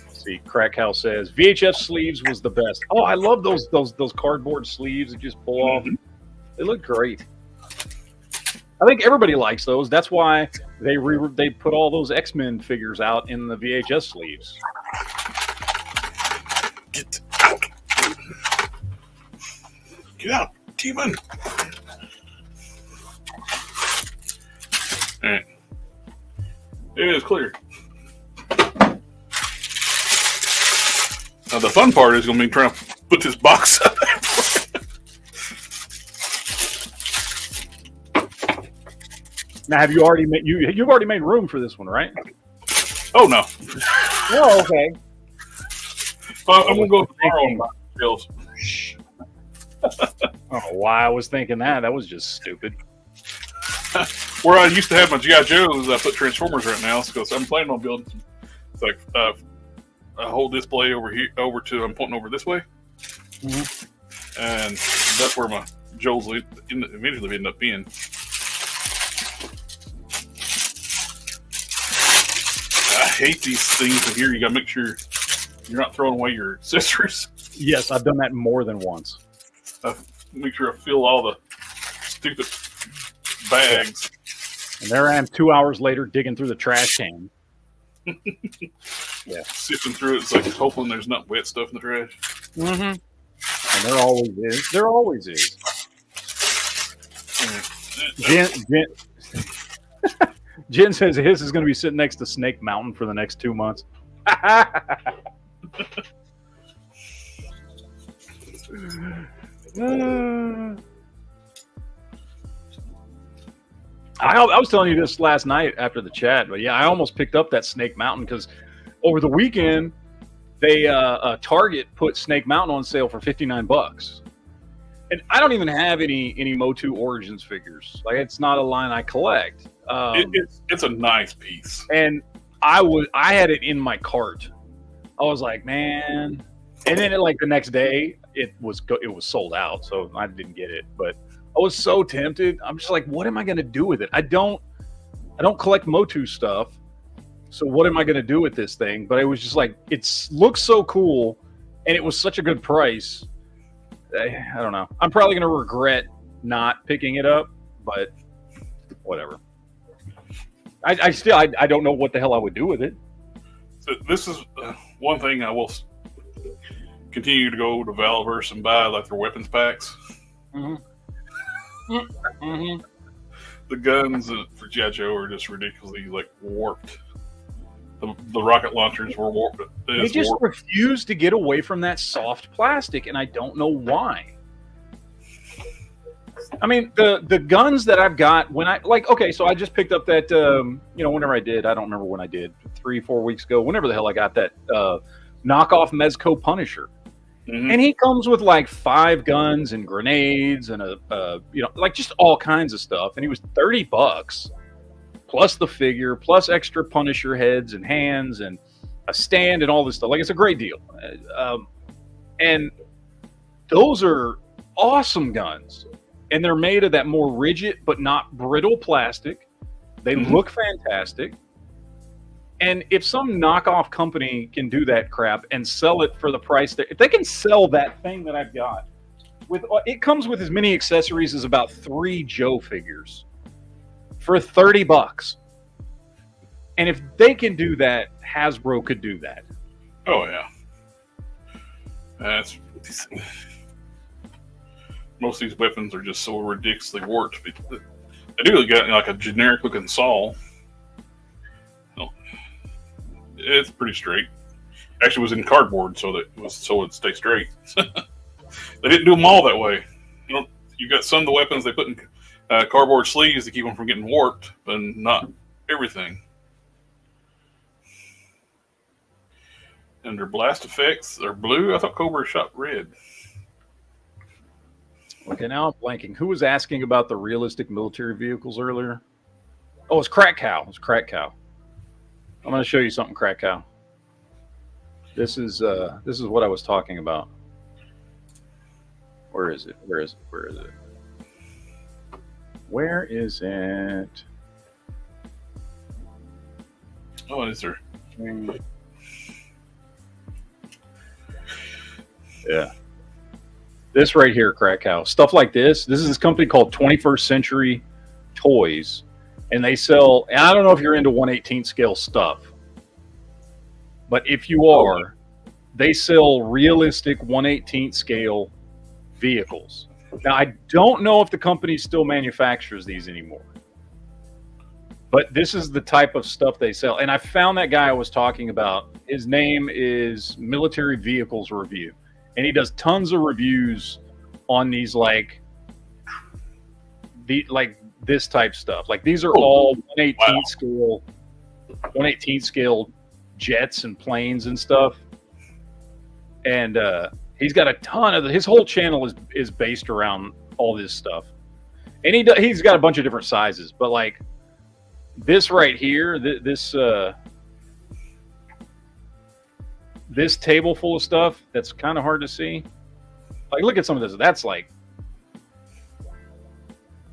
Let's see, Crack House says VHS sleeves was the best. Oh, I love those cardboard sleeves that just pull off. They look great. I think everybody likes those. That's why they put all those X-Men figures out in the VHS sleeves. Get out! Get out, demon! All right. It is clear. Now the fun part is going to be trying to put this box up. Now, have you already made you've already made room for this one, right? Oh no! Oh, okay. I'm gonna go tomorrow and buy bills. I don't know why I was thinking that. That was just stupid. Where I used to have my G.I. Joes, I put Transformers right now because I'm planning on building some. It's like a whole display over here, I'm pointing over this way, and that's where my Joes eventually end up being. I hate these things in here. You gotta make sure you're not throwing away your accessories. Yes, I've done that more than once. Make sure I fill all the stupid bags. And there I am 2 hours later digging through the trash can. Yeah, sifting through it. It's like hoping there's not wet stuff in the trash. And there always is. There always is. Jen says his is going to be sitting next to Snake Mountain for the next 2 months. I was telling you this last night after the chat, but yeah, I almost picked up that Snake Mountain because over the weekend they Target put Snake Mountain on sale for $59. And I don't even have any Motu Origins figures. Like, it's not a line I collect. It's a nice piece. And I had it in my cart. I was like, man. And then like the next day, it was sold out, so I didn't get it. But I was so tempted. I'm just like, what am I going to do with it? I don't collect Motu stuff. So what am I going to do with this thing? But it was just like, it looks so cool, and it was such a good price. I don't know. I'm probably going to regret not picking it up, but whatever. I still don't know what the hell I would do with it. So this is one thing I will continue to go to Valverse and buy, like their weapons packs. The guns for G.I. Joe are just ridiculously like warped. The rocket launchers were warped. They just refuse to get away from that soft plastic, and I don't know why. I mean, the guns that I've got, so I just picked up that, whenever I did, I don't remember when I did, 3-4 weeks ago, whenever the hell I got that knockoff Mezco Punisher. And he comes with like 5 guns and grenades and like just all kinds of stuff. And he was $30 plus the figure, plus extra Punisher heads and hands and a stand and all this stuff. Like, it's a great deal. And those are awesome guns. And they're made of that more rigid but not brittle plastic. They look fantastic. And if some knockoff company can do that crap and sell it for the price if they can sell that thing that I've got, it comes with as many accessories as about 3 Joe figures for $30. And if they can do that, Hasbro could do that. Oh yeah, that's most of these weapons are just so ridiculously warped. They do got like a generic looking saw. It's pretty straight. Actually, it was in cardboard, so it'd stay straight. They didn't do them all that way. You got some of the weapons they put in cardboard sleeves to keep them from getting warped, but not everything. And their blast effects are blue. I thought Cobra shot red. Okay, now I'm blanking. Who was asking about the realistic military vehicles earlier? Oh, it's Crack Cow. I'm going to show you something, Crack Cow. This is what I was talking about. Where is it? Oh, is there? Yeah. This right here, Crack Cow. Stuff like this. This is this company called 21st Century Toys. And they sell, and I don't know if you're into 1/18 scale stuff, but if you are, they sell realistic 1/18 scale vehicles. Now, I don't know if the company still manufactures these anymore, but this is the type of stuff they sell. And I found that guy I was talking about. His name is Military Vehicles Review, and he does tons of reviews on these this type stuff. Like, these are all 1/18 scale jets and planes and stuff. And he's got a ton of his whole channel is based around all this stuff. And he's got a bunch of different sizes, but like this right here, this table full of stuff that's kind of hard to see. Like, look at some of this. That's like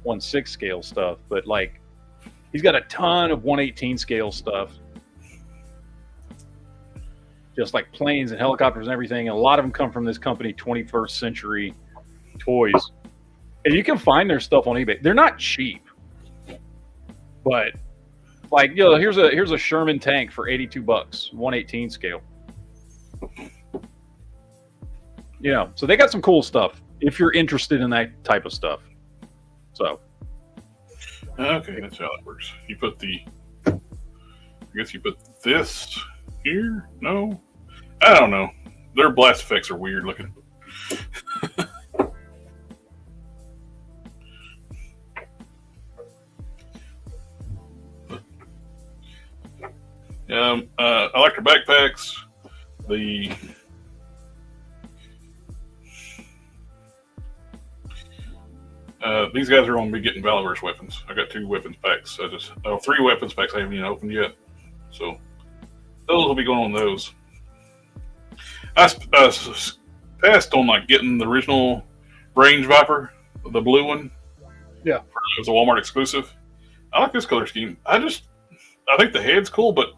1/6 scale stuff, but like he's got a ton of 1/18 scale stuff, just like planes and helicopters and everything. And a lot of them come from this company, 21st Century Toys. And you can find their stuff on eBay. They're not cheap, but like, here's a Sherman tank for $82, 1/18 scale. So they got some cool stuff if you're interested in that type of stuff. So, okay, that's how it works. I guess you put this here? No, I don't know. Their blast effects are weird looking. I like their backpacks. These guys are going to be getting Valorverse weapons. I got 2 weapons packs. 3 weapons packs I haven't even opened yet. So those will be going on those. I passed on like getting the original Range Viper, the blue one. Yeah, it was a Walmart exclusive. I like this color scheme. I think the head's cool, but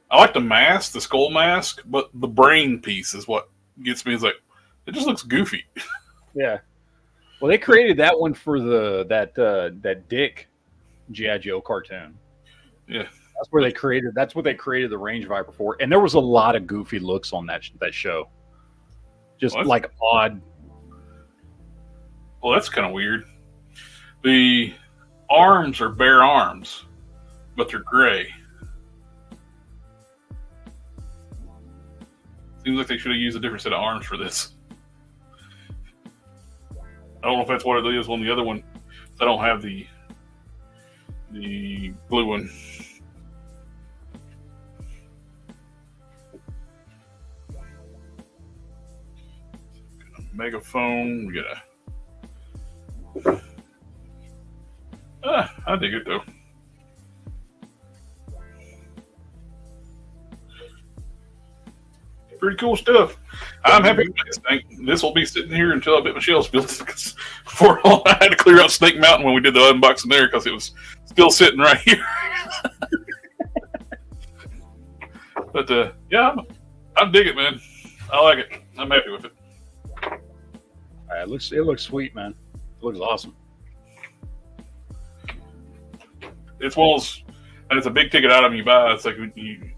I like the mask, the skull mask, but the brain piece is what gets me. It's like, it just looks goofy. Yeah. Well, they created that one for that Dick G.I. Joe cartoon. Yeah. That's what they created the Range Viper for. And there was a lot of goofy looks on that show. Just like odd. Well, that's kind of weird. The arms are bare arms, but they're gray. Seems like they should have used a different set of arms for this. I don't know if that's what it is on the other one. I don't have the blue one. megaphone. We got a. I dig it though. Pretty cool stuff. I'm happy with this thing. This will be sitting here until I bet my shelves built. Because before long, I had to clear out Snake Mountain when we did the unboxing there because it was still sitting right here. But yeah, I dig it, man. I like it. I'm happy with it. All right, it looks sweet, man. It looks awesome. It's one of those, and it's a big ticket item you buy. It's like you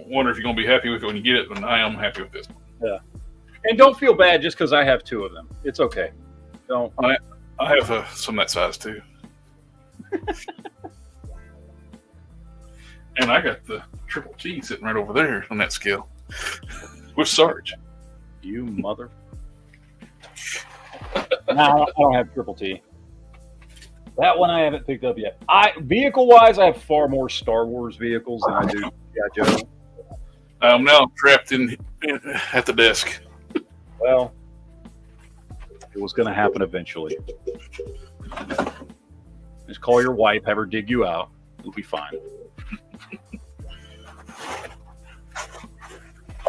wonder if you're going to be happy with it when you get it, and I am happy with this one. Yeah. And don't feel bad just because I have 2 of them. It's okay. Don't. I have some that size too. And I got the triple T sitting right over there on that scale with Sarge. You mother. No, I don't have triple T. That one I haven't picked up yet. Vehicle-wise, I have far more Star Wars vehicles than I do G.I. Joe. I'm now trapped in at the desk. Well, it was going to happen eventually. Just call your wife, have her dig you out. It'll be fine.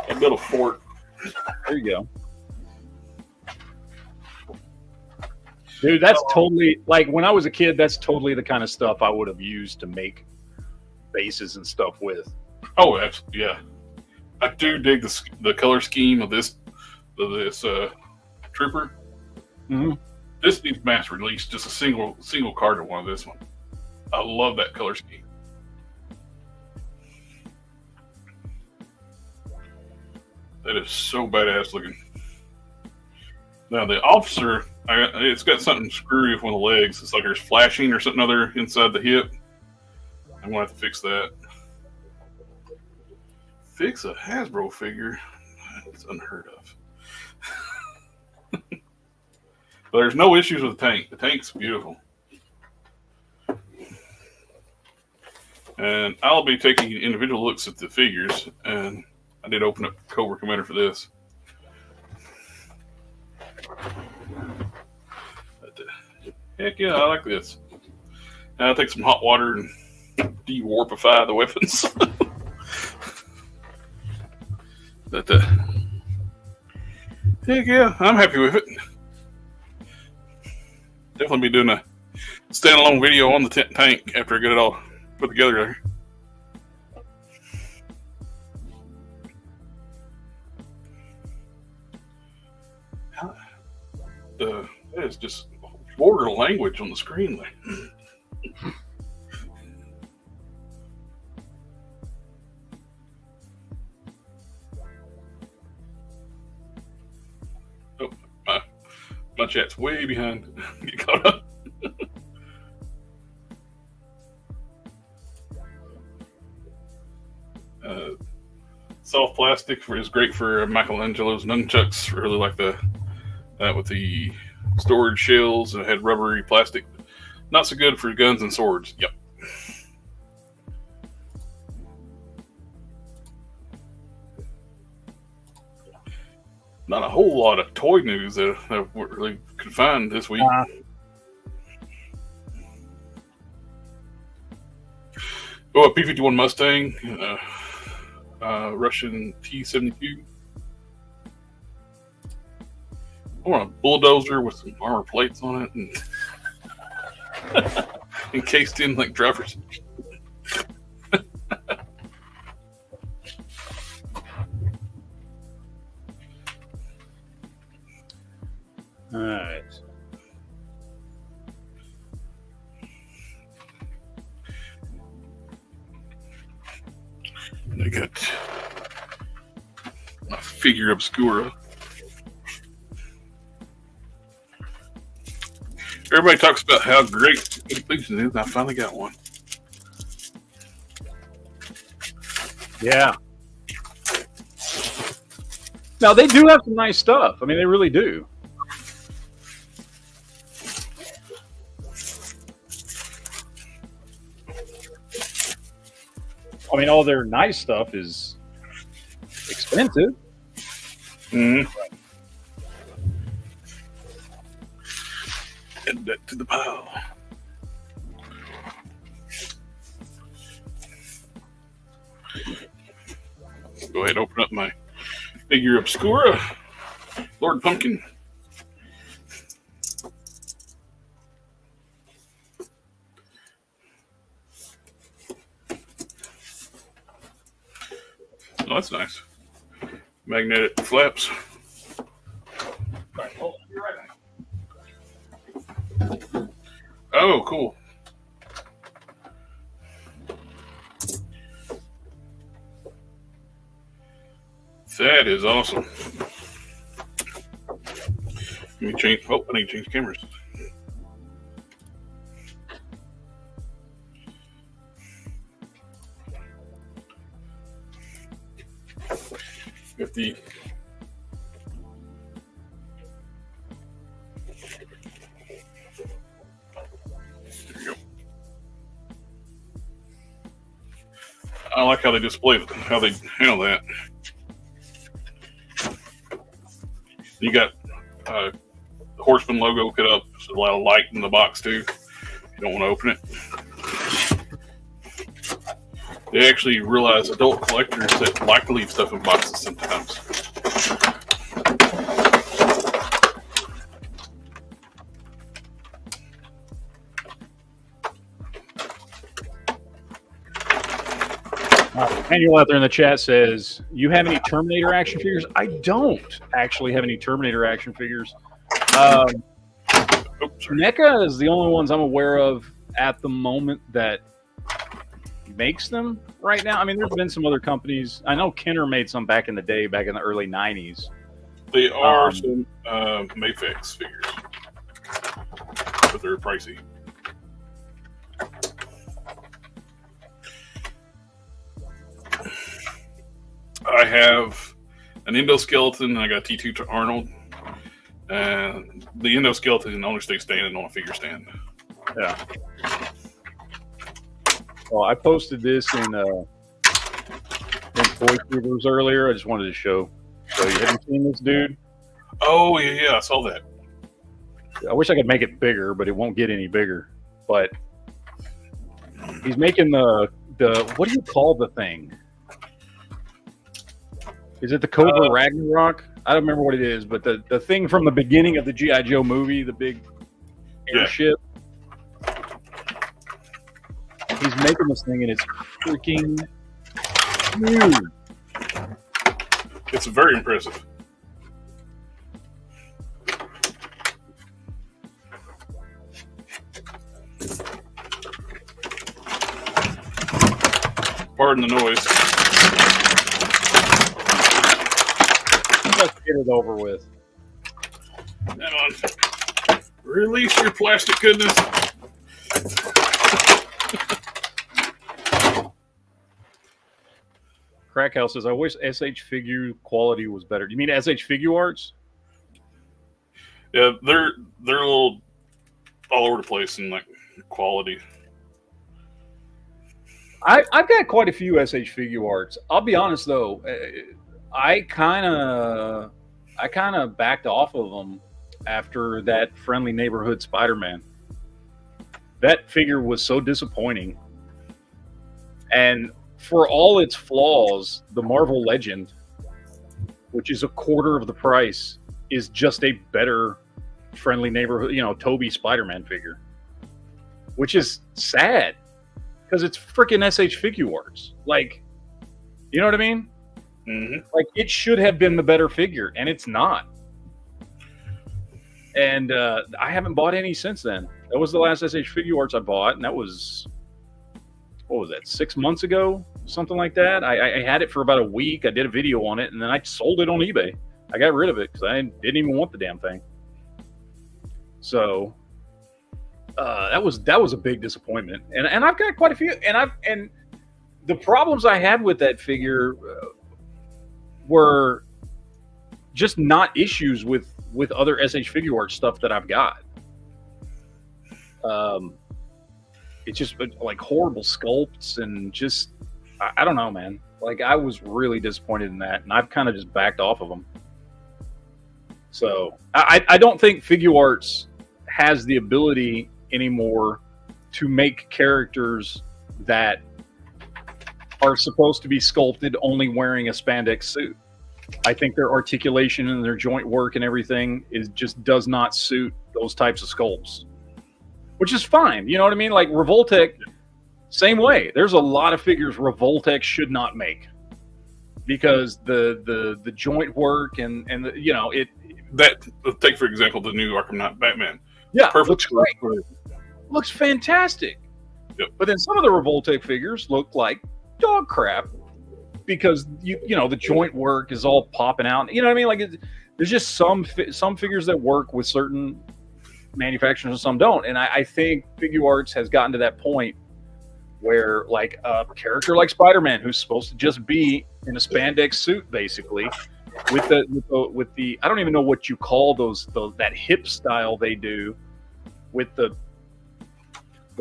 I built a fort. There you go. Dude, that's totally, like, when I was a kid, that's totally the kind of stuff I would have used to make bases and stuff with. Oh, absolutely, yeah. I do dig the color scheme of this trooper. Mm-hmm. This needs mass release, just a single card of one of this one. I love that color scheme. That is so badass looking. Now the officer, it's got something screwy with one of the legs. It's like there's flashing or something other inside the hip. I'm gonna have to fix that. Fix a Hasbro figure. It's unheard of. But there's no issues with the tank. The tank's beautiful. And I'll be taking individual looks at the figures. And I did open up Cobra Commander for this. But, heck yeah, I like this. Now I'll take some hot water and de-warpify the weapons. But heck yeah, I'm happy with it. Definitely be doing a standalone video on the tank after I get it all put together there. It's just border language on the screen there. Oh, my chat's way behind. Get caught up. Soft plastic is great for Michelangelo's nunchucks. Really like that with the storage shells, and it had rubbery plastic. Not so good for guns and swords. Yep. Not a whole lot of toy news that I really could find this week. A P-51 Mustang, Russian T-72. I want a bulldozer with some armor plates on it and encased in like driver's. All right. I got my figure obscura. Everybody talks about how great completion is, and I finally got one. Yeah. Now, they do have some nice stuff. I mean, they really do. I mean, all their nice stuff is expensive. Mm-hmm. Add that to the pile. Go ahead and open up my figure obscura, Lord Pumpkin. Oh, that's nice. Magnetic flaps. Right, hold on, be right back. Oh, cool. That is awesome. Let me change. Oh, I need to change cameras. If the there you go. I like how they display it, how they handle that. You got the Horseman logo cut up. There's a lot of light in the box too. You don't want to open it. They actually realize adult collectors that like to leave stuff in boxes sometimes. Manuel out there in the chat says, you have any Terminator action figures? I don't actually have any Terminator action figures. NECA is the only ones I'm aware of at the moment that makes them right now. I mean, there's been some other companies. I know Kenner made some back in the day, back in the early 90s. They are some Mayfix figures, but they're pricey. I have an endoskeleton, and I got T2 to Arnold. And the endoskeleton only stays standing on a figure stand. Yeah. Well, I posted this in Toy Tubers earlier. I just wanted to show you. Have you seen this dude? Oh, yeah, I saw that. I wish I could make it bigger, but it won't get any bigger. But he's making the what do you call the thing? Is it the Cobra Ragnarok? I don't remember what it is, but the thing from the beginning of the G.I. Joe movie, the big airship. He's making this thing, and it's freaking huge. It's very impressive. Pardon the noise. Let's get it over with. Come on. Release your plastic goodness. Crackhouse says, I wish SH figure quality was better. You mean SH Figure Arts? Yeah, they're a little all over the place in like quality. I've got quite a few SH Figure Arts. I'll be honest though, I kind of backed off of them after that Friendly Neighborhood Spider-Man. That figure was so disappointing. And for all its flaws, the Marvel Legend, which is a quarter of the price, is just a better Friendly Neighborhood, Toby Spider-Man figure. Which is sad, because it's freaking SH Figure Arts. Like, you know what I mean? Mm-hmm. Like, it should have been the better figure, and it's not. And I haven't bought any since then. That was the last SH Figure Arts I bought, and that was, what was that, 6 months ago? Something like that. I had it for about a week. I did a video on it, and then I sold it on eBay. I got rid of it because I didn't even want the damn thing. So that was a big disappointment. And I've got quite a few. And the problems I had with that figure were just not issues with other SH Figure Arts stuff that I've got. It's just like horrible sculpts and just, I don't know, man. Like, I was really disappointed in that, and I've kind of just backed off of them. So I don't think Figure Arts has the ability anymore to make characters that are supposed to be sculpted only wearing a spandex suit. I think their articulation and their joint work and everything just does not suit those types of sculpts, which is fine. You know what I mean? Like Revoltech, same way. There's a lot of figures Revoltech should not make because the joint work and the, you know, take for example the new Arkham Knight Batman. Yeah, Perfect. looks great. Looks fantastic. Yep. But then some of the Revoltech figures look like dog crap because you know the joint work is all popping out. You know what I mean? Like there's just some figures that work with certain manufacturers and some don't. And I think Figuarts has gotten to that point where like a character like Spider-Man, who's supposed to just be in a spandex suit basically, with the I don't even know what you call that hip style they do with the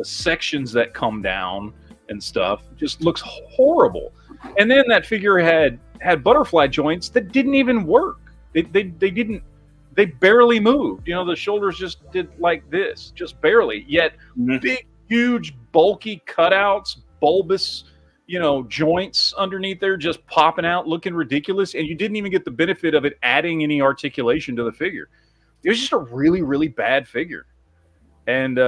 sections that come down and stuff, just looks horrible. And then that figure had butterfly joints that didn't even work. They barely moved. You know, the shoulders just did like this, just barely. Yet big, huge, bulky cutouts, bulbous, you know, joints underneath there just popping out, looking ridiculous. And you didn't even get the benefit of it adding any articulation to the figure. It was just a really, really bad figure. And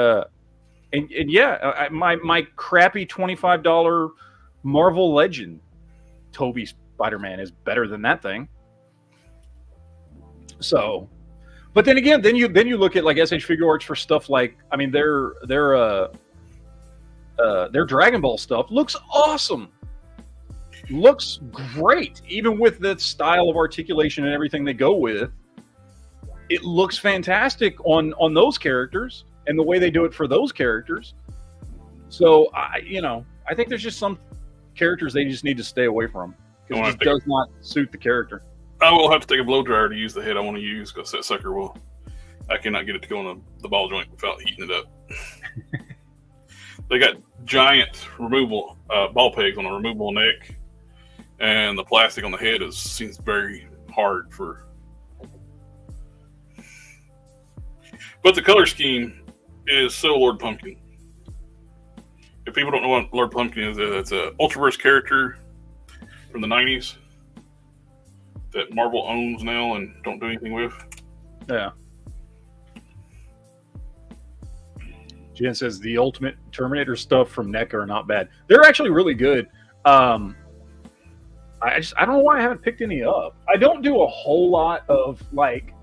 yeah, my crappy $25 Marvel Legend Toby Spider-Man is better than that thing. So, but then again, then you look at like SH Figuarts for stuff like, I mean, their Dragon Ball stuff looks awesome, looks great, even with the style of articulation and everything they go with. It looks fantastic on those characters and the way they do it for those characters. So I think there's just some characters they just need to stay away from because it just does not suit the character. I will have to take a blow dryer to use the head I want to use because that sucker I cannot get it to go on the ball joint without heating it up. They got giant removable ball pegs on a removable neck, and the plastic on the head seems very hard for. But the color scheme is so Lord Pumpkin. If people don't know what Lord Pumpkin is, it's an Ultraverse character from the 90s that Marvel owns now and don't do anything with. Yeah. Jen says the Ultimate Terminator stuff from NECA are not bad. They're actually really good. I don't know why I haven't picked any up. I don't do a whole lot of like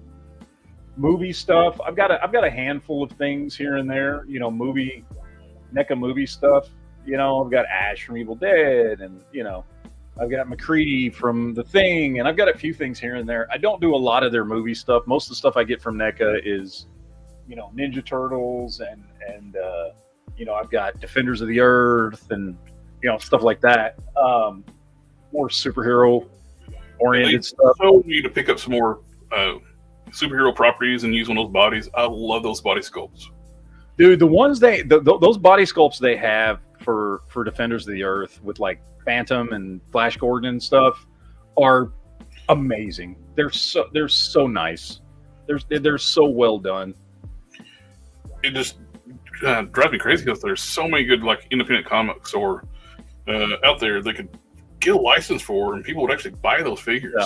movie stuff. I've got a handful of things here and there, you know, NECA movie stuff. You know, I've got Ash from Evil Dead, and you know, I've got McCready from The Thing, and I've got a few things here and there. I don't do a lot of their movie stuff. Most of the stuff I get from NECA is, you know, Ninja Turtles and you know, I've got Defenders of the Earth and, you know, stuff like that. More superhero oriented stuff. So we need to pick up some more superhero properties and use one of those bodies. I love those body sculpts. Dude, the ones those body sculpts they have for Defenders of the Earth with like Phantom and Flash Gordon and stuff are amazing. They're so nice. They're so well done. It just drives me crazy because there's so many good like independent comics or out there they could get a license for, and people would actually buy those figures. Yeah.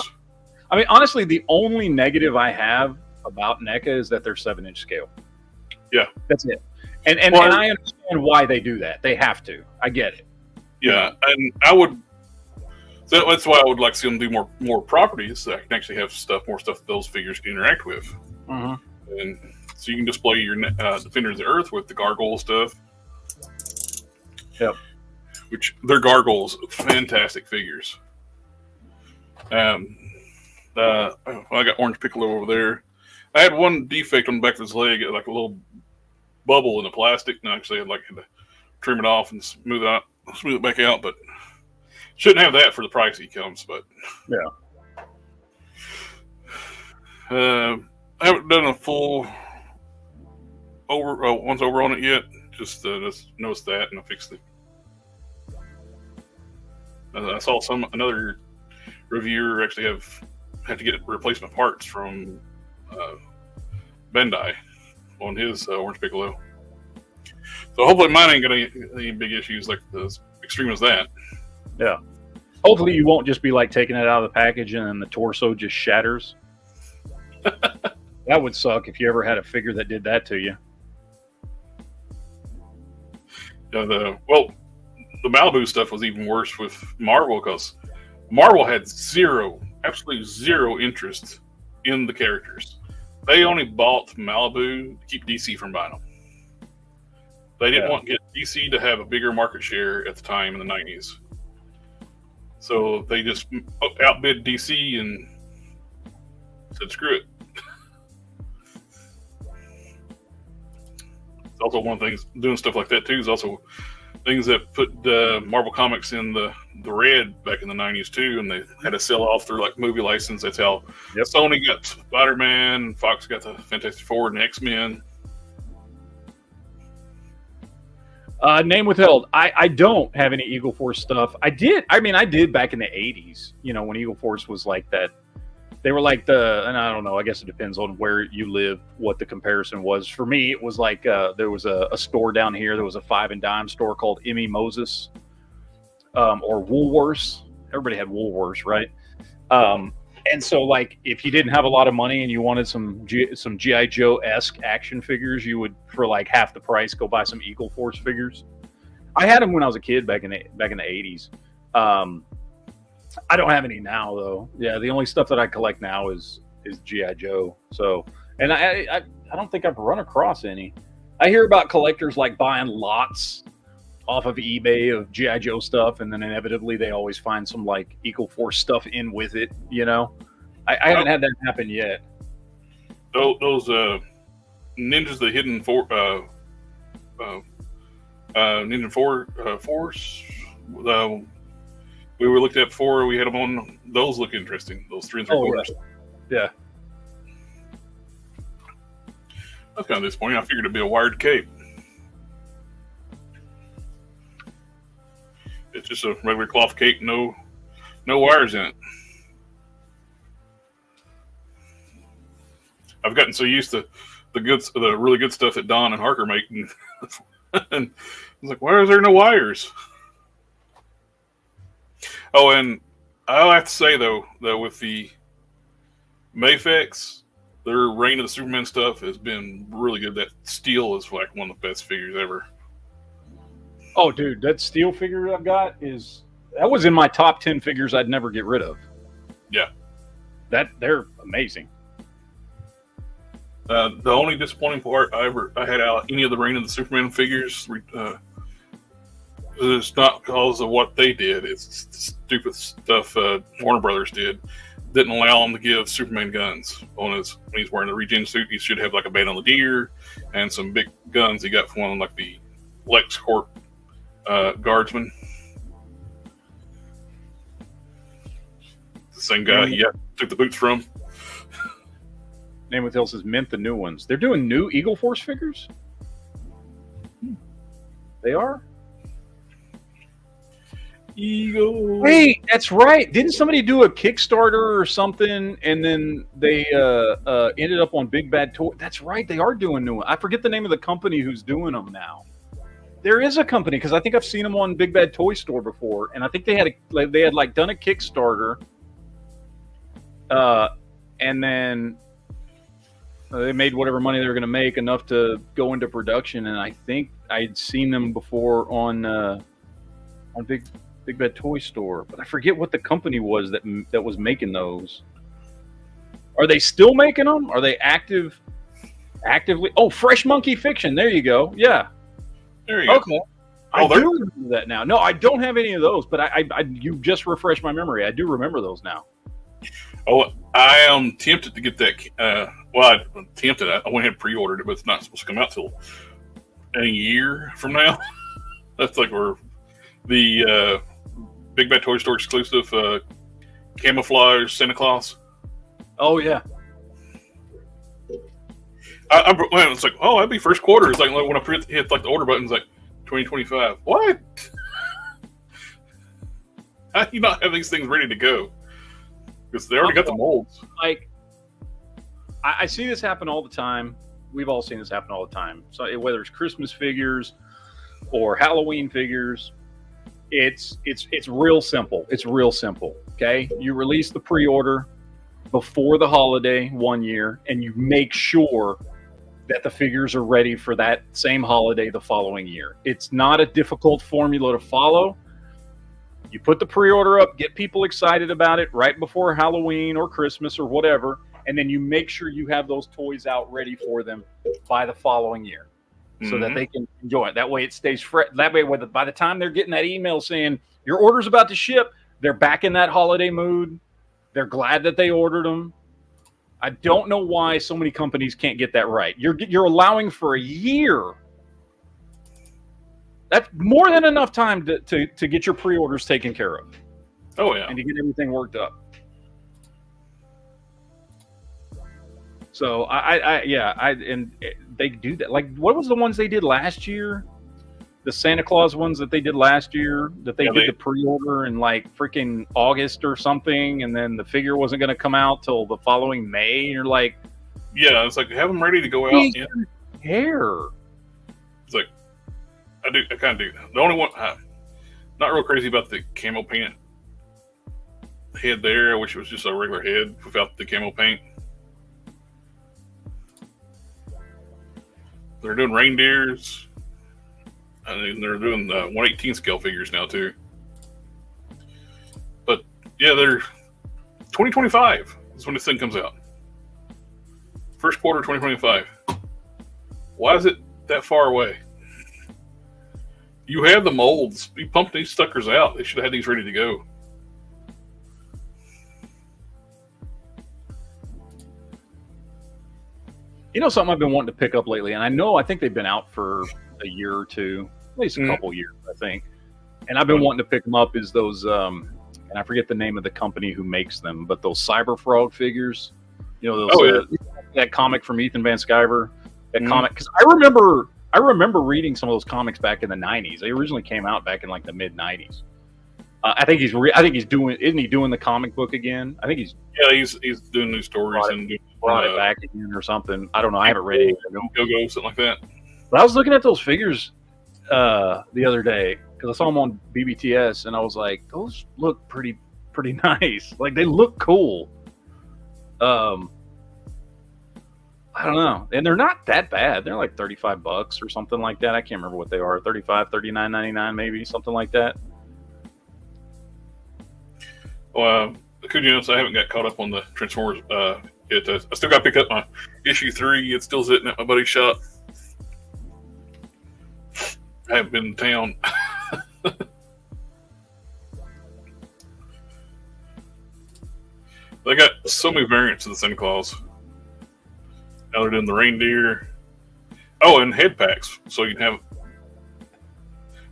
I mean, honestly, the only negative I have about NECA is that they're 7-inch scale. Yeah, that's it. And I understand why they do that. They have to. I get it. Yeah, and I would. That's why I would like to see them do more properties that can actually have more stuff that those figures can interact with. Mm-hmm. And so you can display your Defenders of the Earth with the gargoyle stuff. Yep. Which they're gargoyles, fantastic figures. I got Orange Piccolo over there. I had one defect on the back of his leg, like a little bubble in the plastic, and I actually had to trim it off and smooth it back out, but shouldn't have that for the price he comes. But yeah, I haven't done a full once over on it yet. Just noticed that, and I fixed it. I saw another reviewer actually have to get replacement parts from Bandai on his Orange Piccolo. So hopefully mine ain't got any big issues like as extreme as that. Yeah. Hopefully you won't just be like taking it out of the package and then the torso just shatters. That would suck if you ever had a figure that did that to you. Well, the Malibu stuff was even worse with Marvel because Marvel had absolutely zero interest in the characters. They only bought Malibu to keep DC from buying them. They didn't want to get DC to have a bigger market share at the time in the 90s. So they just outbid DC and said, screw it. It's also one of the things, doing stuff like that too, is also things that put Marvel Comics in the red back in the 90s too, and they had to sell off their like movie license. That's how Sony got Spider-Man, Fox got the Fantastic Four and X-Men. Name withheld. I don't have any Eagle Force stuff. I did back in the 80s, you know, when Eagle Force was like that. They were like and I don't know, I guess it depends on where you live, what the comparison was. For me, it was like there was a store down here. There was a 5 and dime store called Emmy Moses or Woolworths. Everybody had Woolworths, right? And so, like, if you didn't have a lot of money and you wanted some G.I. Joe-esque action figures, you would, for like half the price, go buy some Eagle Force figures. I had them when I was a kid back in the 80s. I don't have any now, though. Yeah, the only stuff that I collect now is G.I. Joe. So, and I don't think I've run across any. I hear about collectors like buying lots off of eBay of G.I. Joe stuff, and then inevitably they always find some like Eagle Force stuff in with it, you know? I haven't had that happen yet. Those Ninjas, the Hidden Ninja Force, we were looked at before, we had them on, those look interesting, those 3 3/4. Yeah. That's kind of disappointing. I figured it'd be a wired cape. It's just a regular cloth cape, no wires in it. I've gotten so used to the really good stuff that Don and Harker make, and I was like, why is there no wires? Oh, and I'll have to say though that with the Mafex, their Reign of the Superman stuff has been really good. That Steel is like one of the best figures ever. Oh, dude, that Steel figure I've got that was in my top 10 figures I'd never get rid of. Yeah, they're amazing. The only disappointing part I had out any of the Reign of the Superman figures, it's not because of what they did. It's stupid stuff Warner Brothers didn't allow him to give Superman guns on when he's wearing the regen suit. He should have like a bandolier and some big guns he got from one of like the LexCorp guardsmen. The same guy he took the boots from. Name with Hill says mint the new ones. They're doing new Eagle Force figures? They are? Eagle. Wait, that's right. Didn't somebody do a Kickstarter or something, and then they ended up on Big Bad Toy? That's right. They are doing new ones. I forget the name of the company who's doing them now. There is a company, because I think I've seen them on Big Bad Toy Store before, and I think they had like done a Kickstarter, and then they made whatever money they were going to make enough to go into production, and I think I'd seen them before on Big Bad Toy Store, but I forget what the company was that was making those. Are they still making them? Are they actively? Oh, Fresh Monkey Fiction. There you go. Yeah. There you go. Okay. I do remember that now. No, I don't have any of those, but you just refreshed my memory. I do remember those now. Oh, I am tempted to get that. I'm tempted. I went ahead and pre-ordered it, but it's not supposed to come out till a year from now. That's like where the Big Bad Toy Store exclusive camouflage Santa Claus. Oh yeah. It's like, oh, that'd be first quarter. It's like when I hit like the order button, it's like 2025. What? How do you not have these things ready to go? Because they already got the molds. Like, I see this happen all the time. we've all seen this happen all the time. So whether it's Christmas figures or Halloween figures, it's real simple. It's real simple. Okay, you release the pre-order before the holiday 1 year, and you make sure that the figures are ready for that same holiday the following year. It's not a difficult formula to follow. You put the pre-order up, get people excited about it right before Halloween or Christmas or whatever, and then you make sure you have those toys out ready for them by the following year so that they can enjoy it. That way it stays fresh. That way by the time they're getting that email saying your order's about to ship, they're back in that holiday mood. They're glad that they ordered them. I don't know why so many companies can't get that right. You're allowing for a year. That's more than enough time to get your pre-orders taken care of. Oh yeah, and to get everything worked up. So and they do that. Like, what was the ones they did last year? The Santa Claus ones that they did last year, that they did the pre-order in like freaking August or something, and then the figure wasn't going to come out till the following May. And you're like, yeah, it's like have them ready to go out. Yeah. Hair. It's like I kind of do. The only one, not real crazy about the camo paint head there. I wish it was just a regular head without the camo paint. They're doing reindeers. And they're doing the 1/18 scale figures now too. But yeah, they're 2025 is when this thing comes out. First quarter 2025. Why is it that far away? You have the molds. You pumped these suckers out. They should have had these ready to go. You know something I've been wanting to pick up lately, and I think they've been out for a year or two, at least a couple years, I think. And I've been wanting to pick them up is those, and I forget the name of the company who makes them, but those Cyber Frog figures. You know, those, that comic from Ethan Van Sciver. That comic, because I remember reading some of those comics back in the 90s. They originally came out back in like the mid 90s. I think he's doing. Isn't he doing the comic book again? I think he's doing new stories brought it back again or something. I don't know. I haven't read it. Go something like that. But I was looking at those figures the other day because I saw them on BBTS, and I was like, those look pretty nice. Like, they look cool. I don't know. And they're not that bad. They're like $35 or something like that. I can't remember what they are. $35, $39.99 maybe, something like that. Well, could you notice I haven't got caught up on the Transformers yet. I still got to pick up my issue 3. It's still sitting at my buddy's shop. I haven't been in town. They got so many variants of the Santa Claus. Now they're doing the reindeer. Oh, and head packs. So you can have.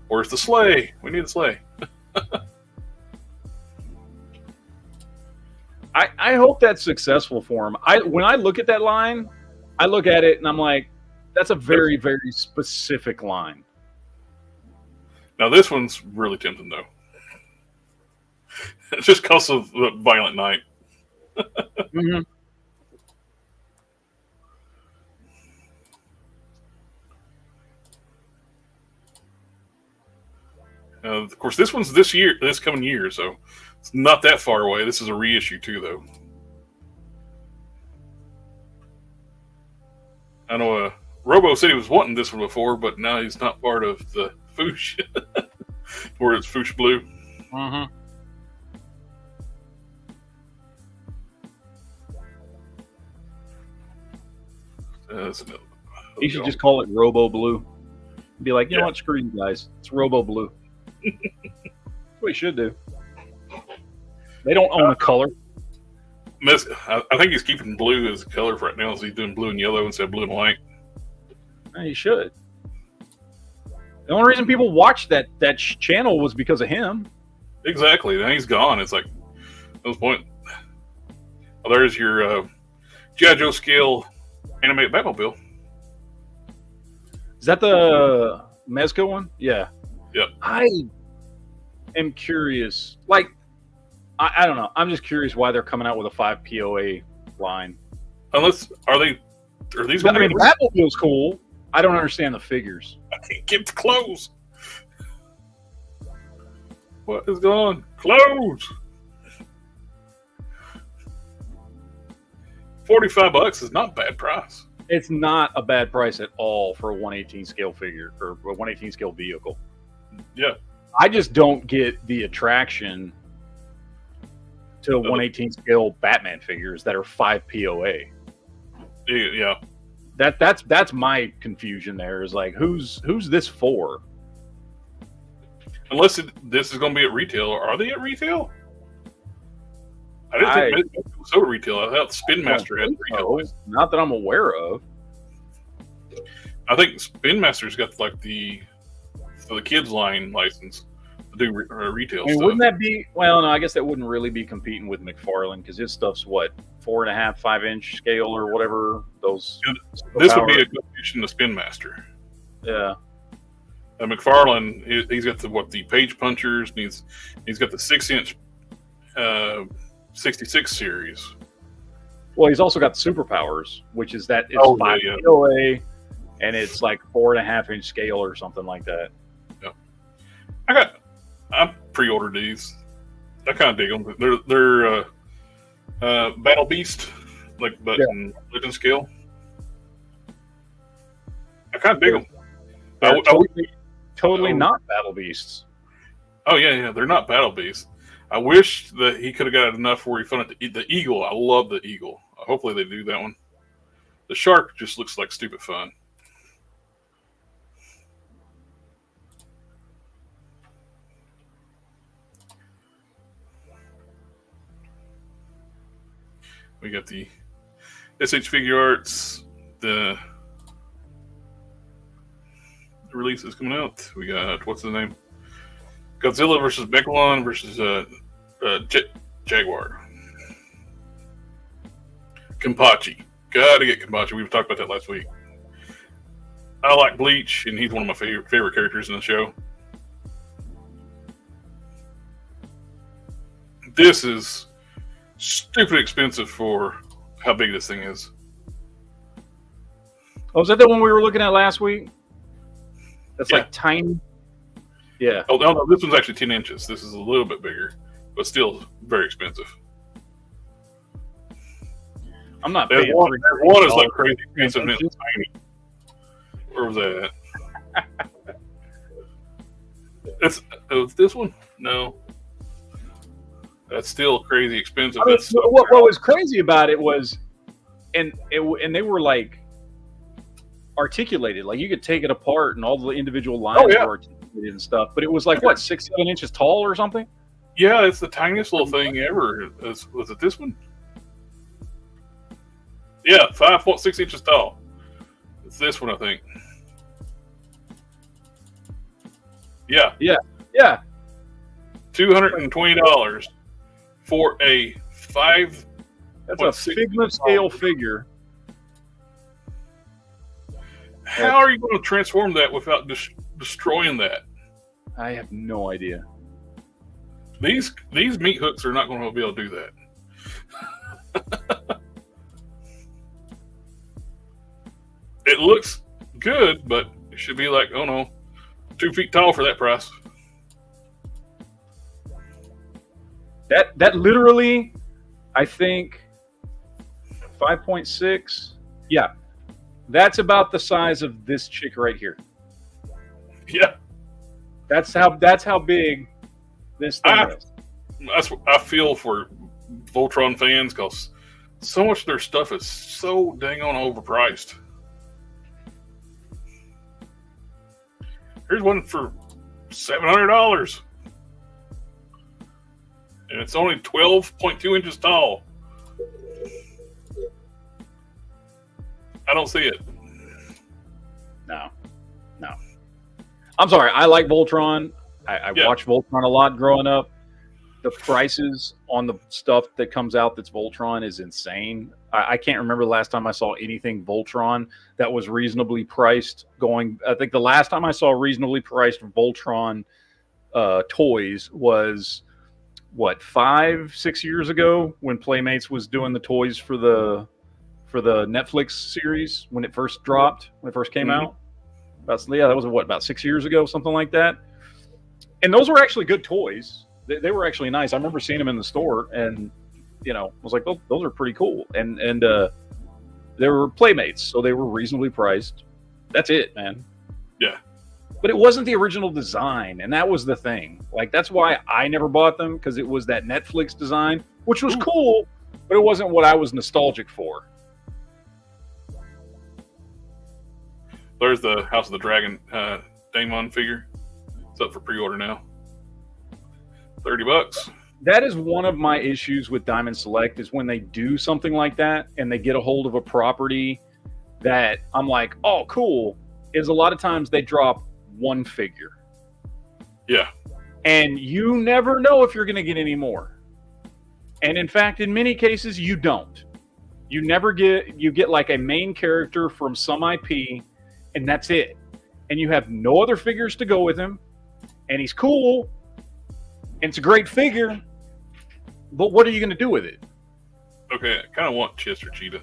Where's the sleigh? We need a sleigh. I hope that's successful for him. When I look at that line, I look at it and I'm like, that's a very, very specific line. Now this one's really tempting though. It's just because of the Violent Night. Mm-hmm. Of course, this one's this coming year, so it's not that far away. This is a reissue too, though. I know Robo said he was wanting this one before, but now he's not part of the Foosh, where it's Foosh Blue. Mm-hmm. He should just call it Robo Blue. Be like, you know what, screw you guys. It's Robo Blue. That's what he should do. They don't own a color. I think he's keeping blue as a color for right now, so he's doing blue and yellow instead of blue and white. He should. The only reason people watched that channel was because of him. Exactly. Now he's gone. It's like, at this point, well, there's your G.I. Joe scale animated Batmobile. Is that the Mezco one? Yeah. Yep. I am curious. Like, I don't know. I'm just curious why they're coming out with a 5 POA line. Unless, are they Are these? I mean, Batmobile's cool. I don't understand the figures. I can't get the clothes. What is going on? Clothes. $45 is not a bad price. It's not a bad price at all for a 1/18 scale figure or a 1/18 scale vehicle. Yeah. I just don't get the attraction to 1/18 scale Batman figures that are 5 POA. Yeah. That's my confusion there is like, who's this for? Unless this is going to be at retail. Are they at retail? I didn't think it was at retail. I thought Spin Master had retail. Not that I'm aware of. I think Spin Master's got like the kids line license to do retail stuff. Wouldn't that be? Well, no, I guess that wouldn't really be competing with McFarlane because his stuff's what 4.5, 5-inch scale or whatever. Those. This would be a good addition to Spin Master. Yeah. McFarlane, he's got the page punchers. And he's got the 6-inch 66 series. Well, he's also got the superpowers, which is 5 POA, and it's like 4.5-inch scale or something like that. Yeah, I pre-ordered these. I kind of dig them. They're Battle Beast, but in Legend scale. I kind of dig them. Totally not Battle Beasts. Oh yeah, they're not Battle Beasts. I wish that he could have got enough where he found the eagle. I love the eagle. Hopefully they do that one. The shark just looks like stupid fun. We got the SH Figure Arts. The release is coming out. We got, what's the name? Godzilla versus Megalon versus Jaguar. Kenpachi. Gotta get Kenpachi. We talked about that last week. I like Bleach, and he's one of my favorite characters in the show. This is stupid expensive for how big this thing is. Oh, is that the one we were looking at last week? That's like tiny. Yeah. Oh no, this one's actually 10 inches. This is a little bit bigger, but still very expensive. I'm not that paying. One is like crazy expensive and it's tiny. Where was that at? It's this one? No. That's still crazy expensive. I mean, what was crazy about it was, and they were like articulated. Like you could take it apart and all the individual lines were articulated and stuff. But it was like what, 6-7 inches tall or something? Yeah, it's the tiniest little thing ever. Was it this one? Yeah, 5.6 inches tall. It's this one, I think. Yeah. $220 for a 5. That's a Figma scale figure. How are you going to transform that without destroying that? I have no idea. These meat hooks are not going to be able to do that. It looks good, but it should be like, 2 feet tall for that price. That literally, I think, 5.6. Yeah, that's about the size of this chick right here. Yeah, that's how big this thing is. That's what I feel for Voltron fans, because so much of their stuff is so dang on overpriced. Here's one for $700. And it's only 12.2 inches tall. I don't see it. No. I'm sorry. I like Voltron. I watched Voltron a lot growing up. The prices on the stuff that comes out that's Voltron is insane. I can't remember the last time I saw anything Voltron that was reasonably priced. I think the last time I saw reasonably priced Voltron toys was, 5-6 years ago when Playmates was doing the toys for for the Netflix series when it first dropped, when it first came out. That was about 6 years ago, something like that. And those were actually good toys. They were actually nice. I remember seeing them in the store, and was like, those are pretty cool. And they were Playmates, so they were reasonably priced. That's it, man. Yeah. But it wasn't the original design, and that was the thing. Like, that's why I never bought them, because it was that Netflix design, which was cool, but it wasn't what I was nostalgic for. There's the House of the Dragon Daemon figure. It's up for pre-order now. $30. That is one of my issues with Diamond Select, is when they do something like that and they get a hold of a property that I'm like, oh, cool, is a lot of times they drop one figure. Yeah. And you never know if you're going to get any more. And in fact, in many cases, you don't. You get like a main character from some IP, and that's it. And you have no other figures to go with him. And he's cool. And it's a great figure. But what are you going to do with it? Okay, I kind of want Chester Cheetah.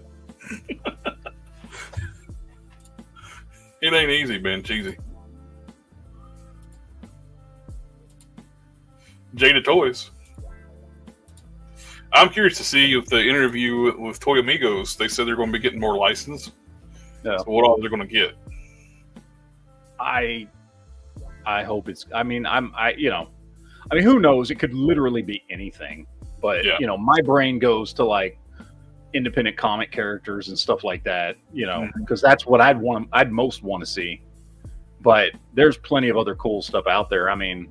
It ain't easy, Ben Cheesy. Jada Toys. I'm curious to see if the interview with Toy Amigos, they said they're going to be getting more license. Yeah. So what all they're going to get? I hope it's. I mean, who knows? It could literally be anything. But my brain goes to like independent comic characters and stuff like that. Because that's what I'd most want to see. But there's plenty of other cool stuff out there. I mean,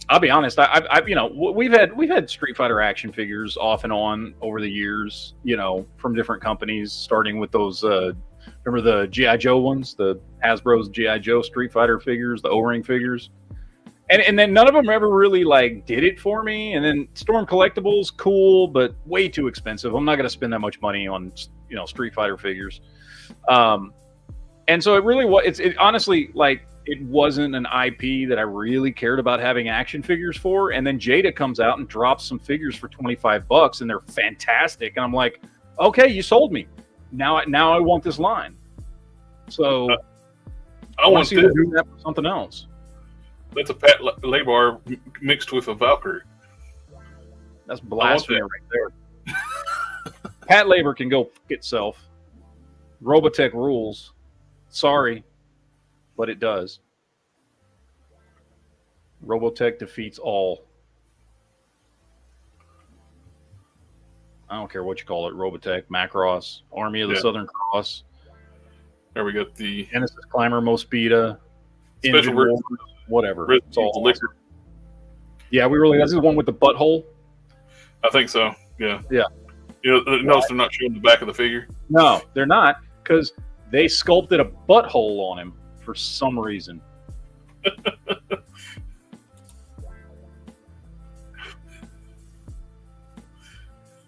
I'll be honest. We've had Street Fighter action figures off and on over the years. From different companies, starting with those. Remember the G.I. Joe ones, the Hasbro's G.I. Joe Street Fighter figures, the O-ring figures, and then none of them ever really like did it for me. And then Storm Collectibles, cool, but way too expensive. I'm not going to spend that much money on Street Fighter figures. And so it really was. It honestly, like, it wasn't an IP that I really cared about having action figures for. And then Jada comes out and drops some figures for $25, and they're fantastic. And I'm like, okay, you sold me. Now I want this line. So I want to do that for something else. That's a Pat Labar mixed with a Valkyrie. That's blasphemy right there. Pat Labor can go f*** itself. Robotech rules. Sorry, but it does. Robotech defeats all. I don't care what you call it. Robotech, Macross, Army of the Southern Cross. There we got the Genesis Climber, Mospeada, special version, whatever. It's all liquor. Yeah, this is the one with the butthole. I think so. Yeah. Yeah. Notice they're not showing the back of the figure. No, they're not, because they sculpted a butthole on him for some reason.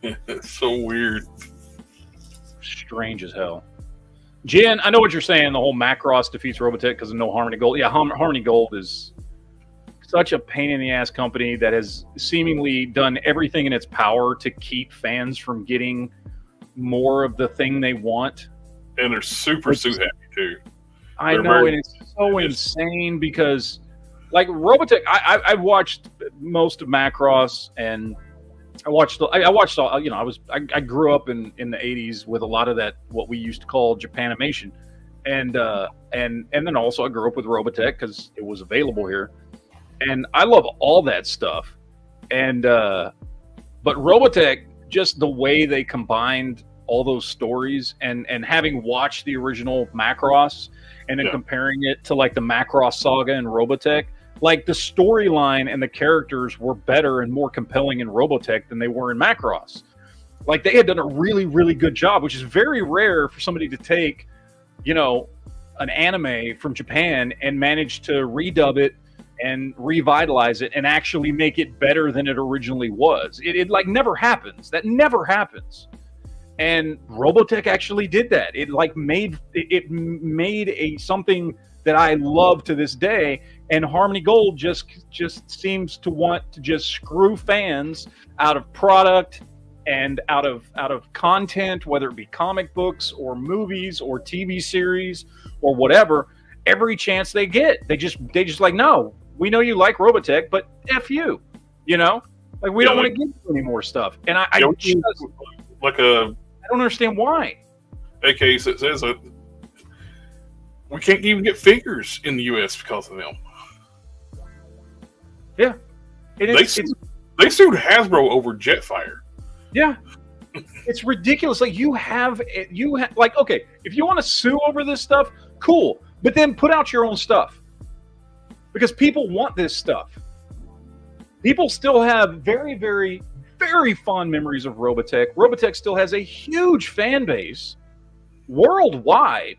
It's so weird. Strange as hell. Jen, I know what you're saying. The whole Macross defeats Robotech because of no Harmony Gold. Yeah, Harmony Gold is such a pain in the ass company that has seemingly done everything in its power to keep fans from getting more of the thing they want. And they're super happy too. I know, and it's so insane because, like, Robotech, I watched most of Macross, and I watched all, I grew up in the 80s with a lot of that, what we used to call Japanimation. And then also I grew up with Robotech because it was available here. And I love all that stuff. And, but Robotech, just the way they combined all those stories and having watched the original Macross and then comparing it to like the Macross saga and Robotech, like the storyline and the characters were better and more compelling in Robotech than they were in Macross. Like they had done a really, really good job, which is very rare for somebody to take, an anime from Japan and manage to redub it and revitalize it and actually make it better than it originally was. It like never happens. That never happens. And Robotech actually did that. It like made a something that I love to this day. And Harmony Gold just seems to want to just screw fans out of product and out of content, whether it be comic books or movies or TV series or whatever, every chance they get, they just like, no, we know you like Robotech, but F you, like we don't want to give you any more stuff. And I don't understand why. A case that says that we can't even get figures in the U.S. because of them. Yeah, they sued Hasbro over Jetfire. Yeah, it's ridiculous. Like you have like, okay, if you want to sue over this stuff, cool, but then put out your own stuff because people want this stuff. People still have very, very, very fond memories of Robotech. Robotech still has a huge fan base worldwide,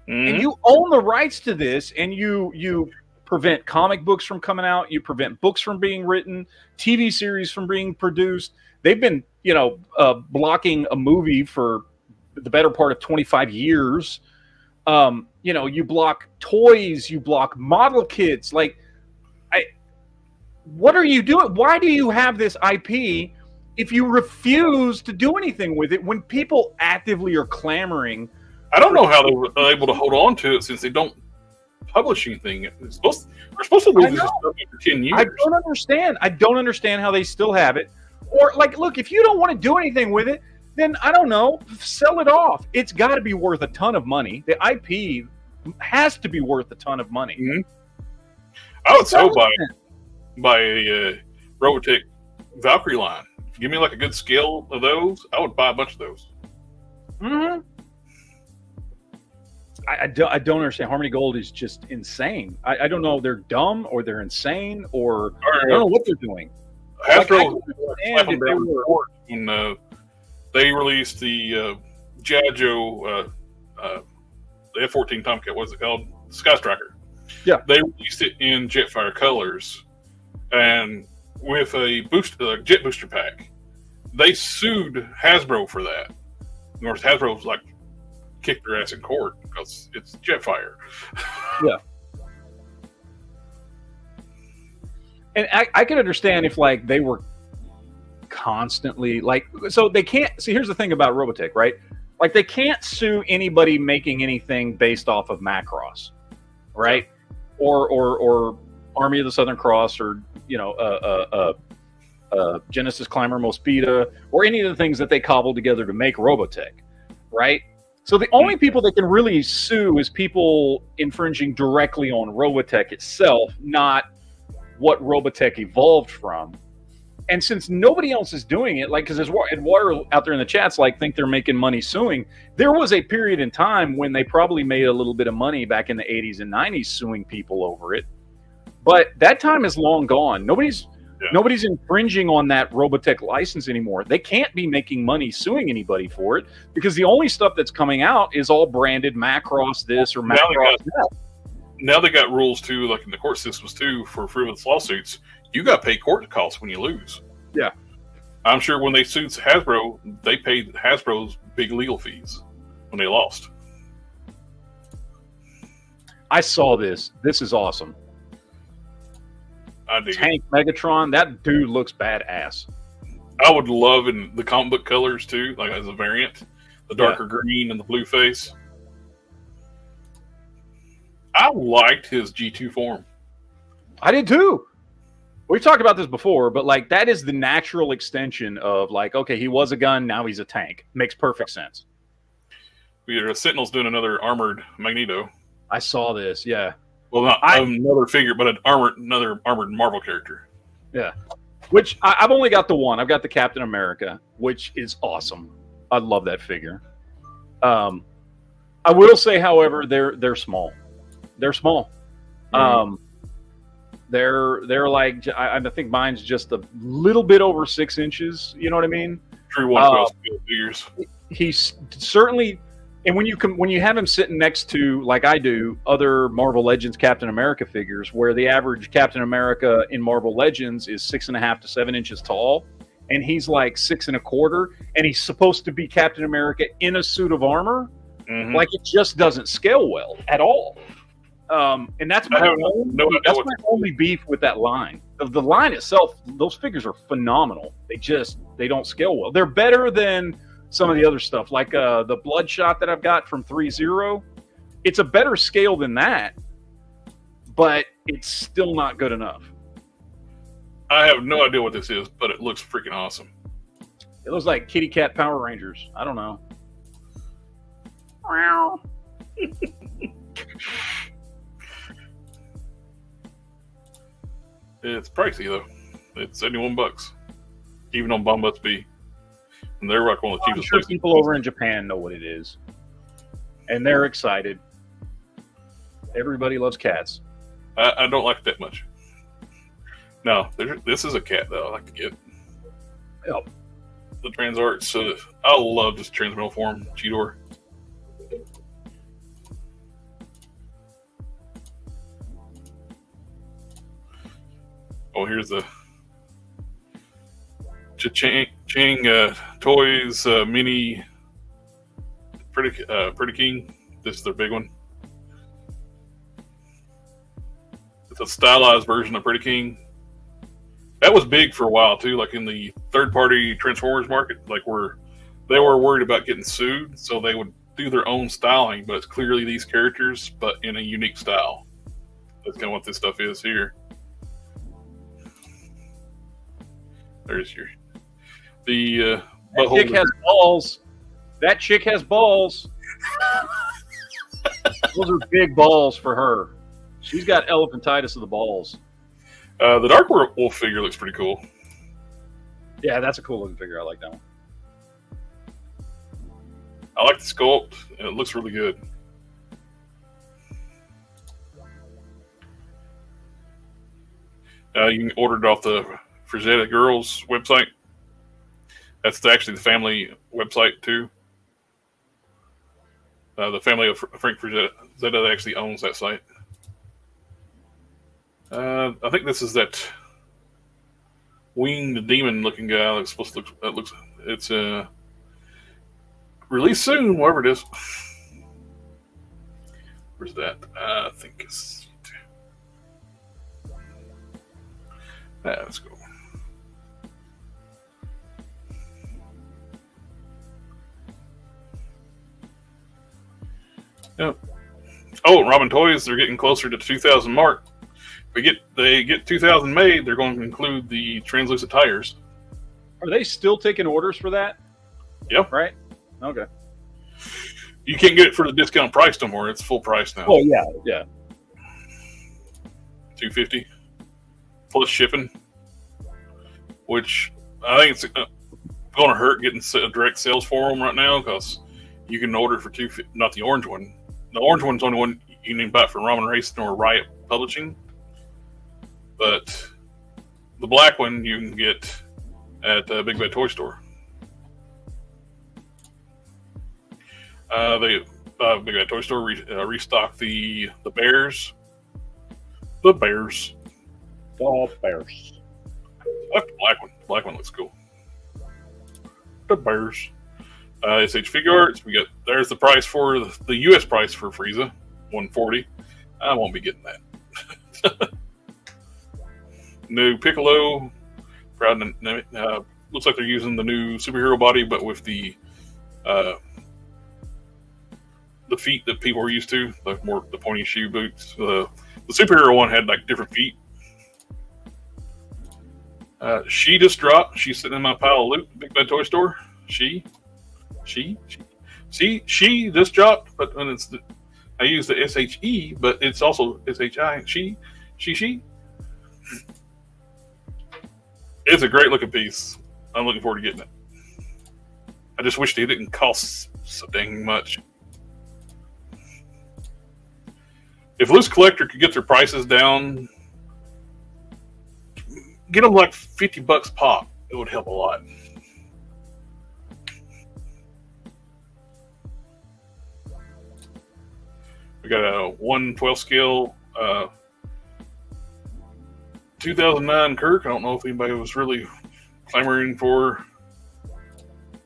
and you own the rights to this, and you prevent comic books from coming out, you prevent books from being written, TV series from being produced. They've been, blocking a movie for the better part of 25 years. You block toys, you block model kits. Like, what are you doing? Why do you have this IP if you refuse to do anything with it when people actively are clamoring? I don't know how they were able to hold on to it since they don't publish anything. We're supposed to lose this stuff after 10 years. I don't understand how they still have it. Or, like, look, if you don't want to do anything with it, then, I don't know, sell it off. It's got to be worth a ton of money. The IP has to be worth a ton of money. Mm-hmm. I would so buy a Robotech Valkyrie line. Give me, like, a good scale of those, I would buy a bunch of those. Mm-hmm. I don't understand. Harmony Gold is just insane. I don't know if they're dumb or they're insane or I don't know what they're doing. Hasbro when they released the Jajo, the F-14 Tomcat, what's it called? Sky Striker. Yeah. They released it in Jetfire colors and with a jet booster pack. They sued Hasbro for that. Of course, Hasbro's like kicked their ass in court because it's Jetfire. Yeah. And I can understand if, like, they were constantly, like, so they can't, see, here's the thing about Robotech, right? Like, they can't sue anybody making anything based off of Macross, right? Or Army of the Southern Cross, or, Genesis Climber Mospeada, or any of the things that they cobbled together to make Robotech, right? So the only people that can really sue is people infringing directly on Robotech itself, not what Robotech evolved from. And since nobody else is doing it, like, because there's water out there in the chats, like, think they're making money suing. There was a period in time when they probably made a little bit of money back in the 80s and 90s suing people over it. But that time is long gone. Nobody's infringing on that Robotech license anymore. They can't be making money suing anybody for it because the only stuff that's coming out is all branded Macross this or Macross that. Now they got rules too, like in the court systems too, for frivolous lawsuits. You got to pay court costs when you lose. Yeah, I'm sure when they sued Hasbro, they paid Hasbro's big legal fees when they lost. I saw this. This is awesome. I dig Tank Megatron. That dude looks badass. I would love in the comic book colors too, like as a variant, the darker green and the blue face. I liked his G2 form. I did too. We've talked about this before, but like that is the natural extension of like, okay, he was a gun, now he's a tank. Makes perfect sense. Sentinel's doing another armored Magneto. I saw this, yeah. Well, not another figure, but another armored Marvel character. Yeah. Which I've only got the one. I've got the Captain America, which is awesome. I love that figure. I will say, however, they're small. They're small. Mm-hmm. They're like, I think mine's just a little bit over 6 inches. You know what I mean? True one figures. He's certainly, and when you have him sitting next to, like I do, other Marvel Legends Captain America figures, where the average Captain America in Marvel Legends is 6.5 to 7 inches tall, and he's like 6 1/4, and he's supposed to be Captain America in a suit of armor. Mm-hmm. Like it just doesn't scale well at all. And that's my only beef with that line. the line itself, those figures are phenomenal. They don't scale well. They're better than some of the other stuff, like the Bloodshot that I've got from 3-0. It's a better scale than that, but it's still not good enough. I have no idea what this is, but it looks freaking awesome. It looks like Kitty Cat Power Rangers. I don't know. Wow. It's pricey though. It's $71, even on Bombus B. And they're like one of the I'm cheapest. sure people over in Japan know what it is, and they're excited. Everybody loves cats. I don't like it that much. No, this is a cat that I like to get. Yep. The Transarts. I love this transmetal form, Cheetor. Oh, here's the Cha-Ching Toys mini Pretty King. This is their big one. It's a stylized version of Pretty King. That was big for a while too, like in the third-party Transformers market, like where they were worried about getting sued, so they would do their own styling, but it's clearly these characters, but in a unique style. That's kind of what this stuff is here. There's the that chick has balls. That chick has balls. Those are big balls for her. She's got elephantitis of the balls. The Dark Wolf figure looks pretty cool. Yeah, that's a cool looking figure. I like that one. I like the sculpt, and it looks really good. You can order it off the Frazetta Girls website. That's actually the family website too. The family of Frank Frazetta actually owns that site. I think this is that winged demon looking guy that's supposed to look. It's released soon, whatever it is. Where's that? I think it's. Let's go. Yep. Oh, Robin Toys, they're getting closer to 2,000 mark. If they get 2,000 made, they're going to include the translucent tires. Are they still taking orders for that? Yep. Right? Okay. You can't get it for the discount price no more. It's full price now. Oh, yeah, yeah. $250 plus shipping, which I think it's going to hurt getting direct sales for them right now because you can order for $250. Not the orange one. The orange one's the only one you need to buy from Ramen Racing or Riot Publishing. But the black one you can get at Big Bad Toy Store. Big Bad Toy Store restocked the bears. The bears. Oh, bears. I like the black one. The black one looks cool. The bears. SH Figure Arts. There's the price for the US price for Frieza, $140. I won't be getting that. New Piccolo. Looks like they're using the new superhero body, but with the feet that people are used to, like more the pointy shoe boots. The superhero one had like different feet. She just dropped. She's sitting in my pile of loot, Big Bad Toy Store. She just dropped, but when I use the SHE, but it's also SHI. She. It's a great looking piece. I'm looking forward to getting it. I just wish they didn't cost so dang much. If Loose Collector could get their prices down, get them like $50 pop, it would help a lot. We got a 1/12 scale 2009 Kirk. I don't know if anybody was really clamoring for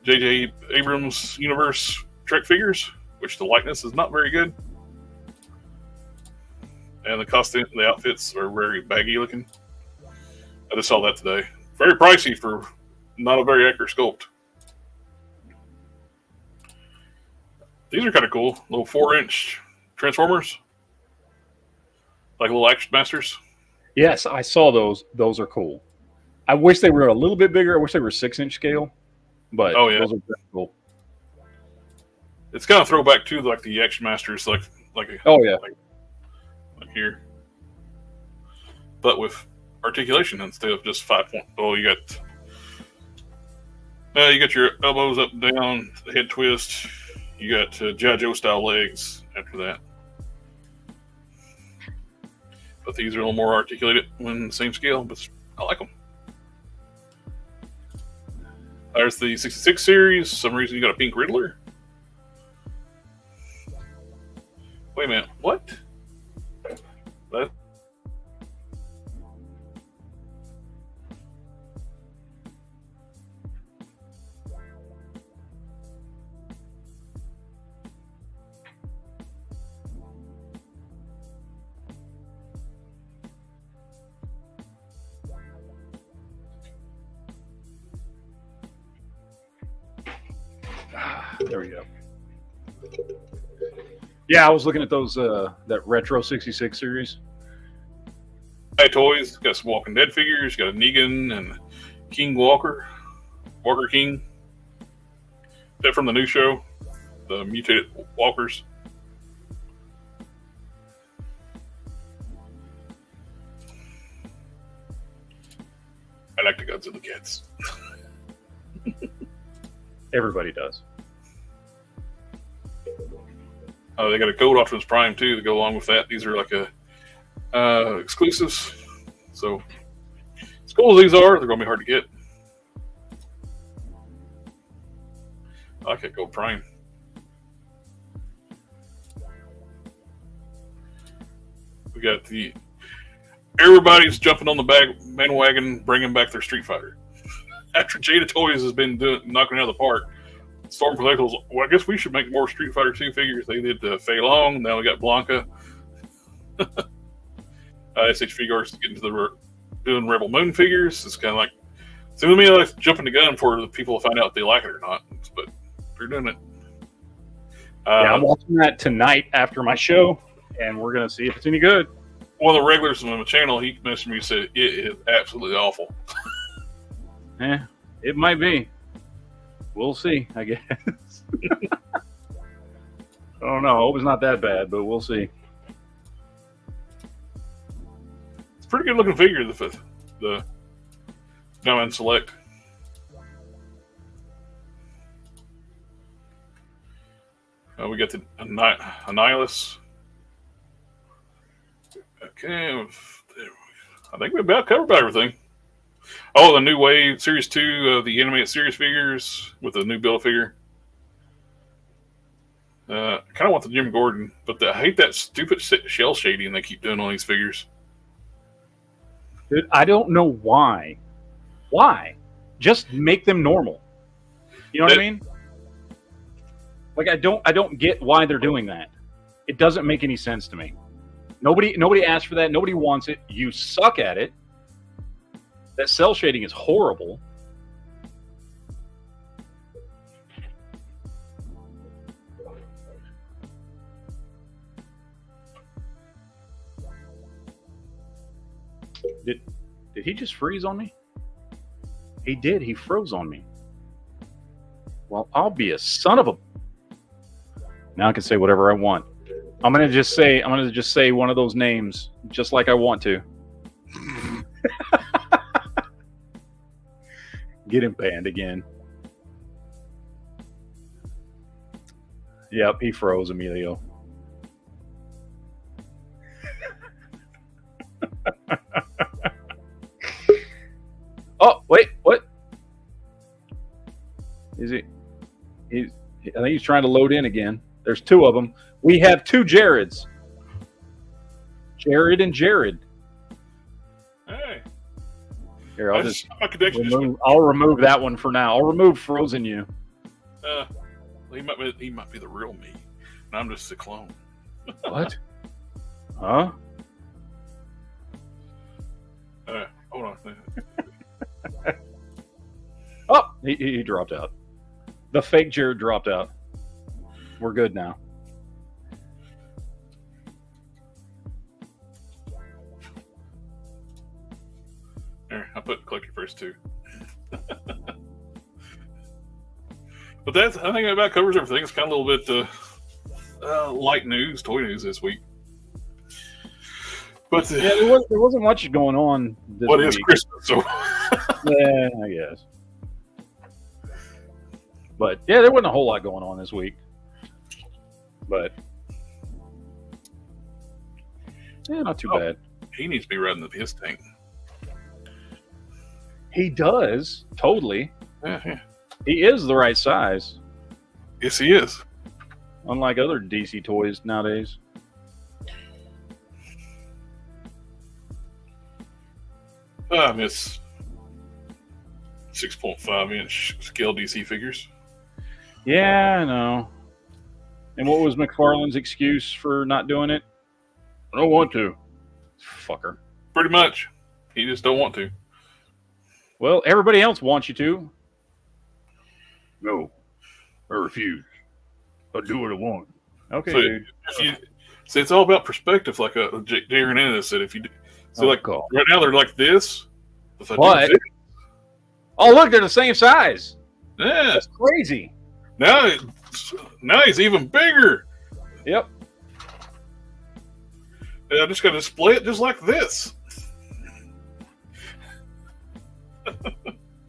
J.J. Abrams universe Trek figures, which the likeness is not very good. And the costume, the outfits are very baggy looking. I just saw that today. Very pricey for not a very accurate sculpt. These are kind of cool. Little 4-inch Transformers. Like little Action Masters. Yes, I saw those. Those are cool. I wish they were a little bit bigger. I wish they were 6-inch scale. But oh, yeah. Those are pretty cool. It's kind of throwback to like the Action Masters, like oh yeah, like here, but with articulation instead of just 5 point. Oh, you got your elbows up and down, head twist. You got G.I. Joe style legs after that. But these are a little more articulated when the same scale, but I like them. There's the 66 series. For some reason you got a pink Riddler. Wait a minute, what? That... There we go. Yeah, I was looking at those that retro 66 series. Hey, toys got some Walking Dead figures. Got a Negan and King Walker King. That from the new show, the mutated walkers. I like the Godzilla cats. Everybody does. Oh, they got a Gold Optimus Prime too to go along with that. These are like a exclusives. So as cool as these are, they're gonna be hard to get. I like that Gold Prime. We got everybody's jumping on the bandwagon, bringing back their Street Fighter. After Jada Toys has been knocking it out of the park, Storm Collectibles, well, I guess we should make more Street Fighter 2 figures. They did Fei Long, now we got Blanca. SH Figures getting to doing Rebel Moon figures. It's kind of like, seems to me like jumping the gun for the people to find out if they like it or not, but they're doing it. Yeah, I'm watching that tonight after my show, and we're going to see if it's any good. One of the regulars on my channel, he messaged me and said, it is absolutely awful. It might be. We'll see, I guess. I don't know. I hope it's not that bad, but we'll see. It's a pretty good looking figure, the Diamond Select. We got the Annihilus. Okay, I think we about covered about everything. Oh, the new Wave Series 2 of the animated series figures with the new Build-A-Figure. I kind of want the Jim Gordon, but I hate that stupid shell shading they keep doing on these figures. Dude, I don't know why. Why? Just make them normal. You know what I mean? Like I don't get why they're doing that. It doesn't make any sense to me. Nobody asked for that. Nobody wants it. You suck at it. That cell shading is horrible. Did he just freeze on me? He did. He froze on me. Well, I'll be a son of a... Now I can say whatever I want. I'm gonna just say one of those names, just like I want to. Get him banned again. Yep, he froze, Emilio. Oh, wait, what? Is he? I think he's trying to load in again. There's two of them. We have two Jareds. Jared and Jared. Hey. Here, I'll remove that one for now. I'll remove Frozen You. He might be the real me, and I'm just a clone. What? Huh? Hold on. Oh, he dropped out. The fake Jared dropped out. We're good now. There, I put collector first too. But that's, I think that about covers everything. It's kind of a little bit light news, toy news this week. But yeah, there wasn't much going on this but week. it's Christmas, so yeah, I guess. But yeah, there wasn't a whole lot going on this week. But yeah, not too bad. He needs to be riding the HISS tank. He does, totally. Yeah. He is the right size, Yes, he is. unlike other DC toys nowadays. It's 6.5-inch scale DC figures. Yeah, I know. And what was McFarlane's excuse for not doing it? I don't want to. Fucker. Pretty much. He just don't want to. Well, everybody else wants you to. No, I refuse. I'll do what I want. Okay, So, dude. if you see, it's all about perspective, like J. Hernandez said. If you so, like God. right now, they're like this. If I What? do this, Oh, look, they're the same size. yeah. That's crazy. Now he's even bigger. Yep. And I just got to display it just like this.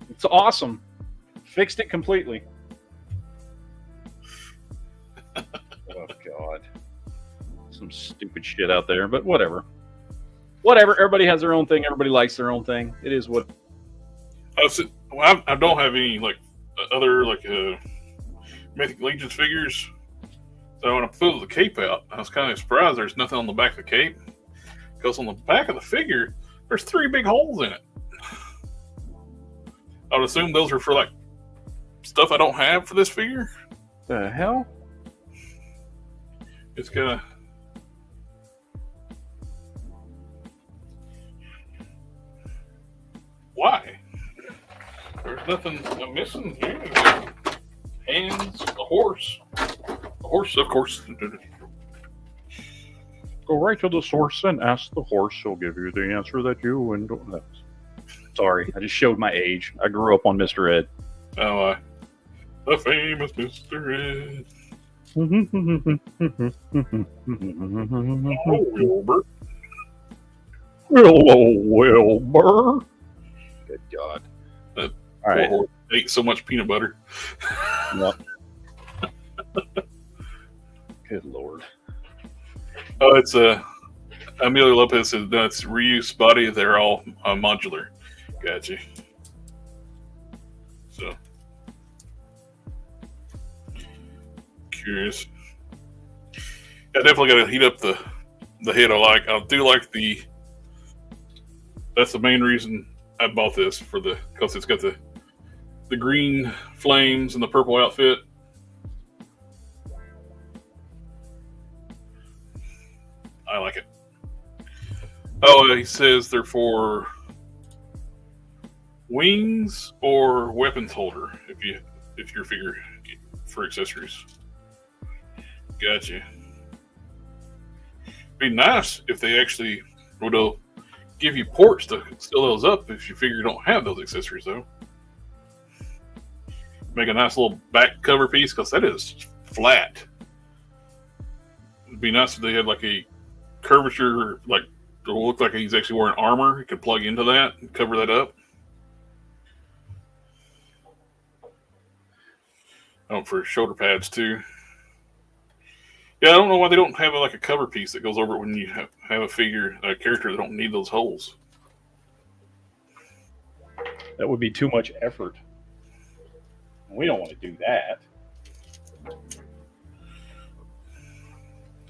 It's awesome. Fixed it completely. Oh, God. Some stupid shit out there, but whatever. Whatever. Everybody has their own thing. Everybody likes their own thing. It is what. I don't have any like other like Mythic Legions figures. So when I pulled the cape out, I was kind of surprised there's nothing on the back of the cape. Because on the back of the figure, there's 3 big holes in it. I would assume those are for like stuff I don't have for this figure. The hell? It's gonna. Why? There's nothing I'm missing here. Hands, a horse. A horse, of course. Go right to the source and ask the horse. He'll give you the answer that you and. Sorry, I just showed my age. I grew up on Mr. Ed. Oh, the famous Mr. Ed. Oh, Wilbur. Hello, Wilbur. Good God. That All right. poor horse ate so much peanut butter. Yep. Good Lord. Oh, it's Emilio Lopez says that's reuse body. They're all modular. Gotcha. So curious. I definitely got to heat up the head. I do like the. That's the main reason I bought this because it's got the green flames and the purple outfit. I like it. Oh, he says they're for wings or weapons holder if your figure for accessories. Gotcha. Be nice if they actually would give you ports to seal those up if you figure you don't have those accessories though. Make a nice little back cover piece because that is flat. It'd be nice if they had like a curvature, like it will look like he's actually wearing armor. You could plug into that and cover that up. For shoulder pads too. Yeah, I don't know why they don't have like a cover piece that goes over it when you have a character that don't need those holes. That would be too much effort. We don't want to do that.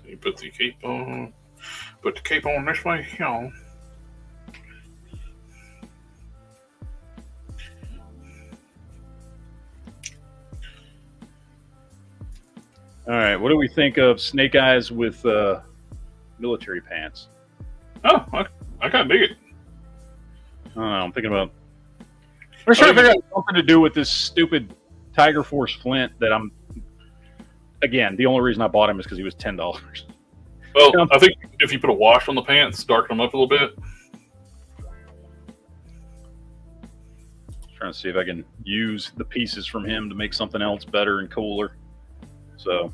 You put the cape on. Put the cape on this way. You All right, what do we think of Snake Eyes with military pants? Oh, I kind of dig it. I don't know. I'm thinking about. I'm trying to figure out something to do with this stupid Tiger Force Flint that I'm. Again, the only reason I bought him is because he was $10. Well, I think if you put a wash on the pants, darken them up a little bit. Trying to see if I can use the pieces from him to make something else better and cooler. So,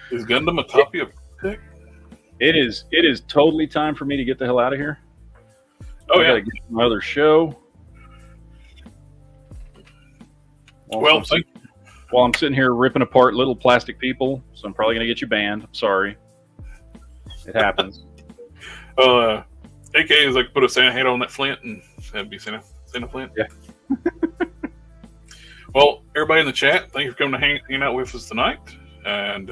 is Gundam a top you pick? It is totally time for me to get the hell out of here. Oh, I yeah. gotta get to my other show. Well, while I'm sitting here ripping apart little plastic people, so I'm probably going to get you banned. I'm sorry. It happens. AK is like put a Santa hat on that Flint and that'd be Santa Flint. Yeah. Well, everybody in the chat, thank you for coming to hang out with us tonight. And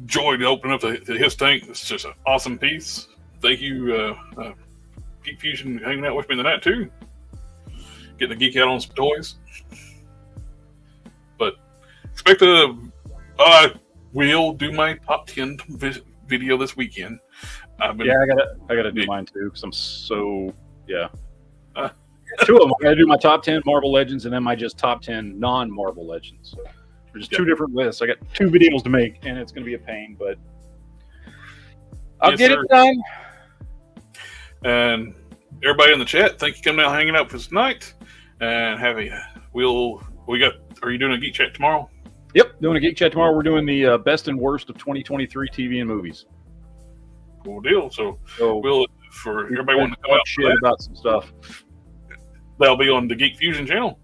joy to open up the HISS tank. It's just an awesome piece. Thank you, Geek Fusion, hanging out with me tonight too. Getting the geek out on some toys. But expect I will do my top 10 video this weekend. I gotta do mine too because I'm so two of them. I gotta do my top 10 Marvel Legends and then my just top 10 non-Marvel Legends. There's two different lists. I got 2 videos to make and it's gonna be a pain, but I'll get it done. And everybody in the chat, thank you for coming out hanging out with us tonight. And are you doing a geek chat tomorrow? Yep, doing a geek chat tomorrow. We're doing the best and worst of 2023 TV and movies. Cool deal. So we'll for everybody wanting to come out shit about some stuff. That'll be on the Geek Fusion channel.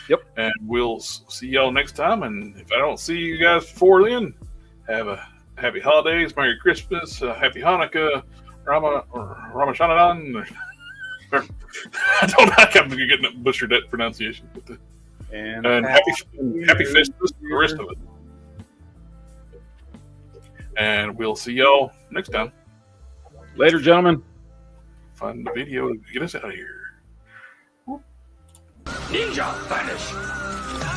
Yep. And we'll see y'all next time. And if I don't see you guys before then, have a happy holidays, Merry Christmas, Happy Hanukkah, Ramashanadon. I don't know. I'm getting butchered that pronunciation. And happy Festivus for the rest of it. And we'll see y'all next time. Later, gentlemen. Find the video to get us out of here. Ninja vanish.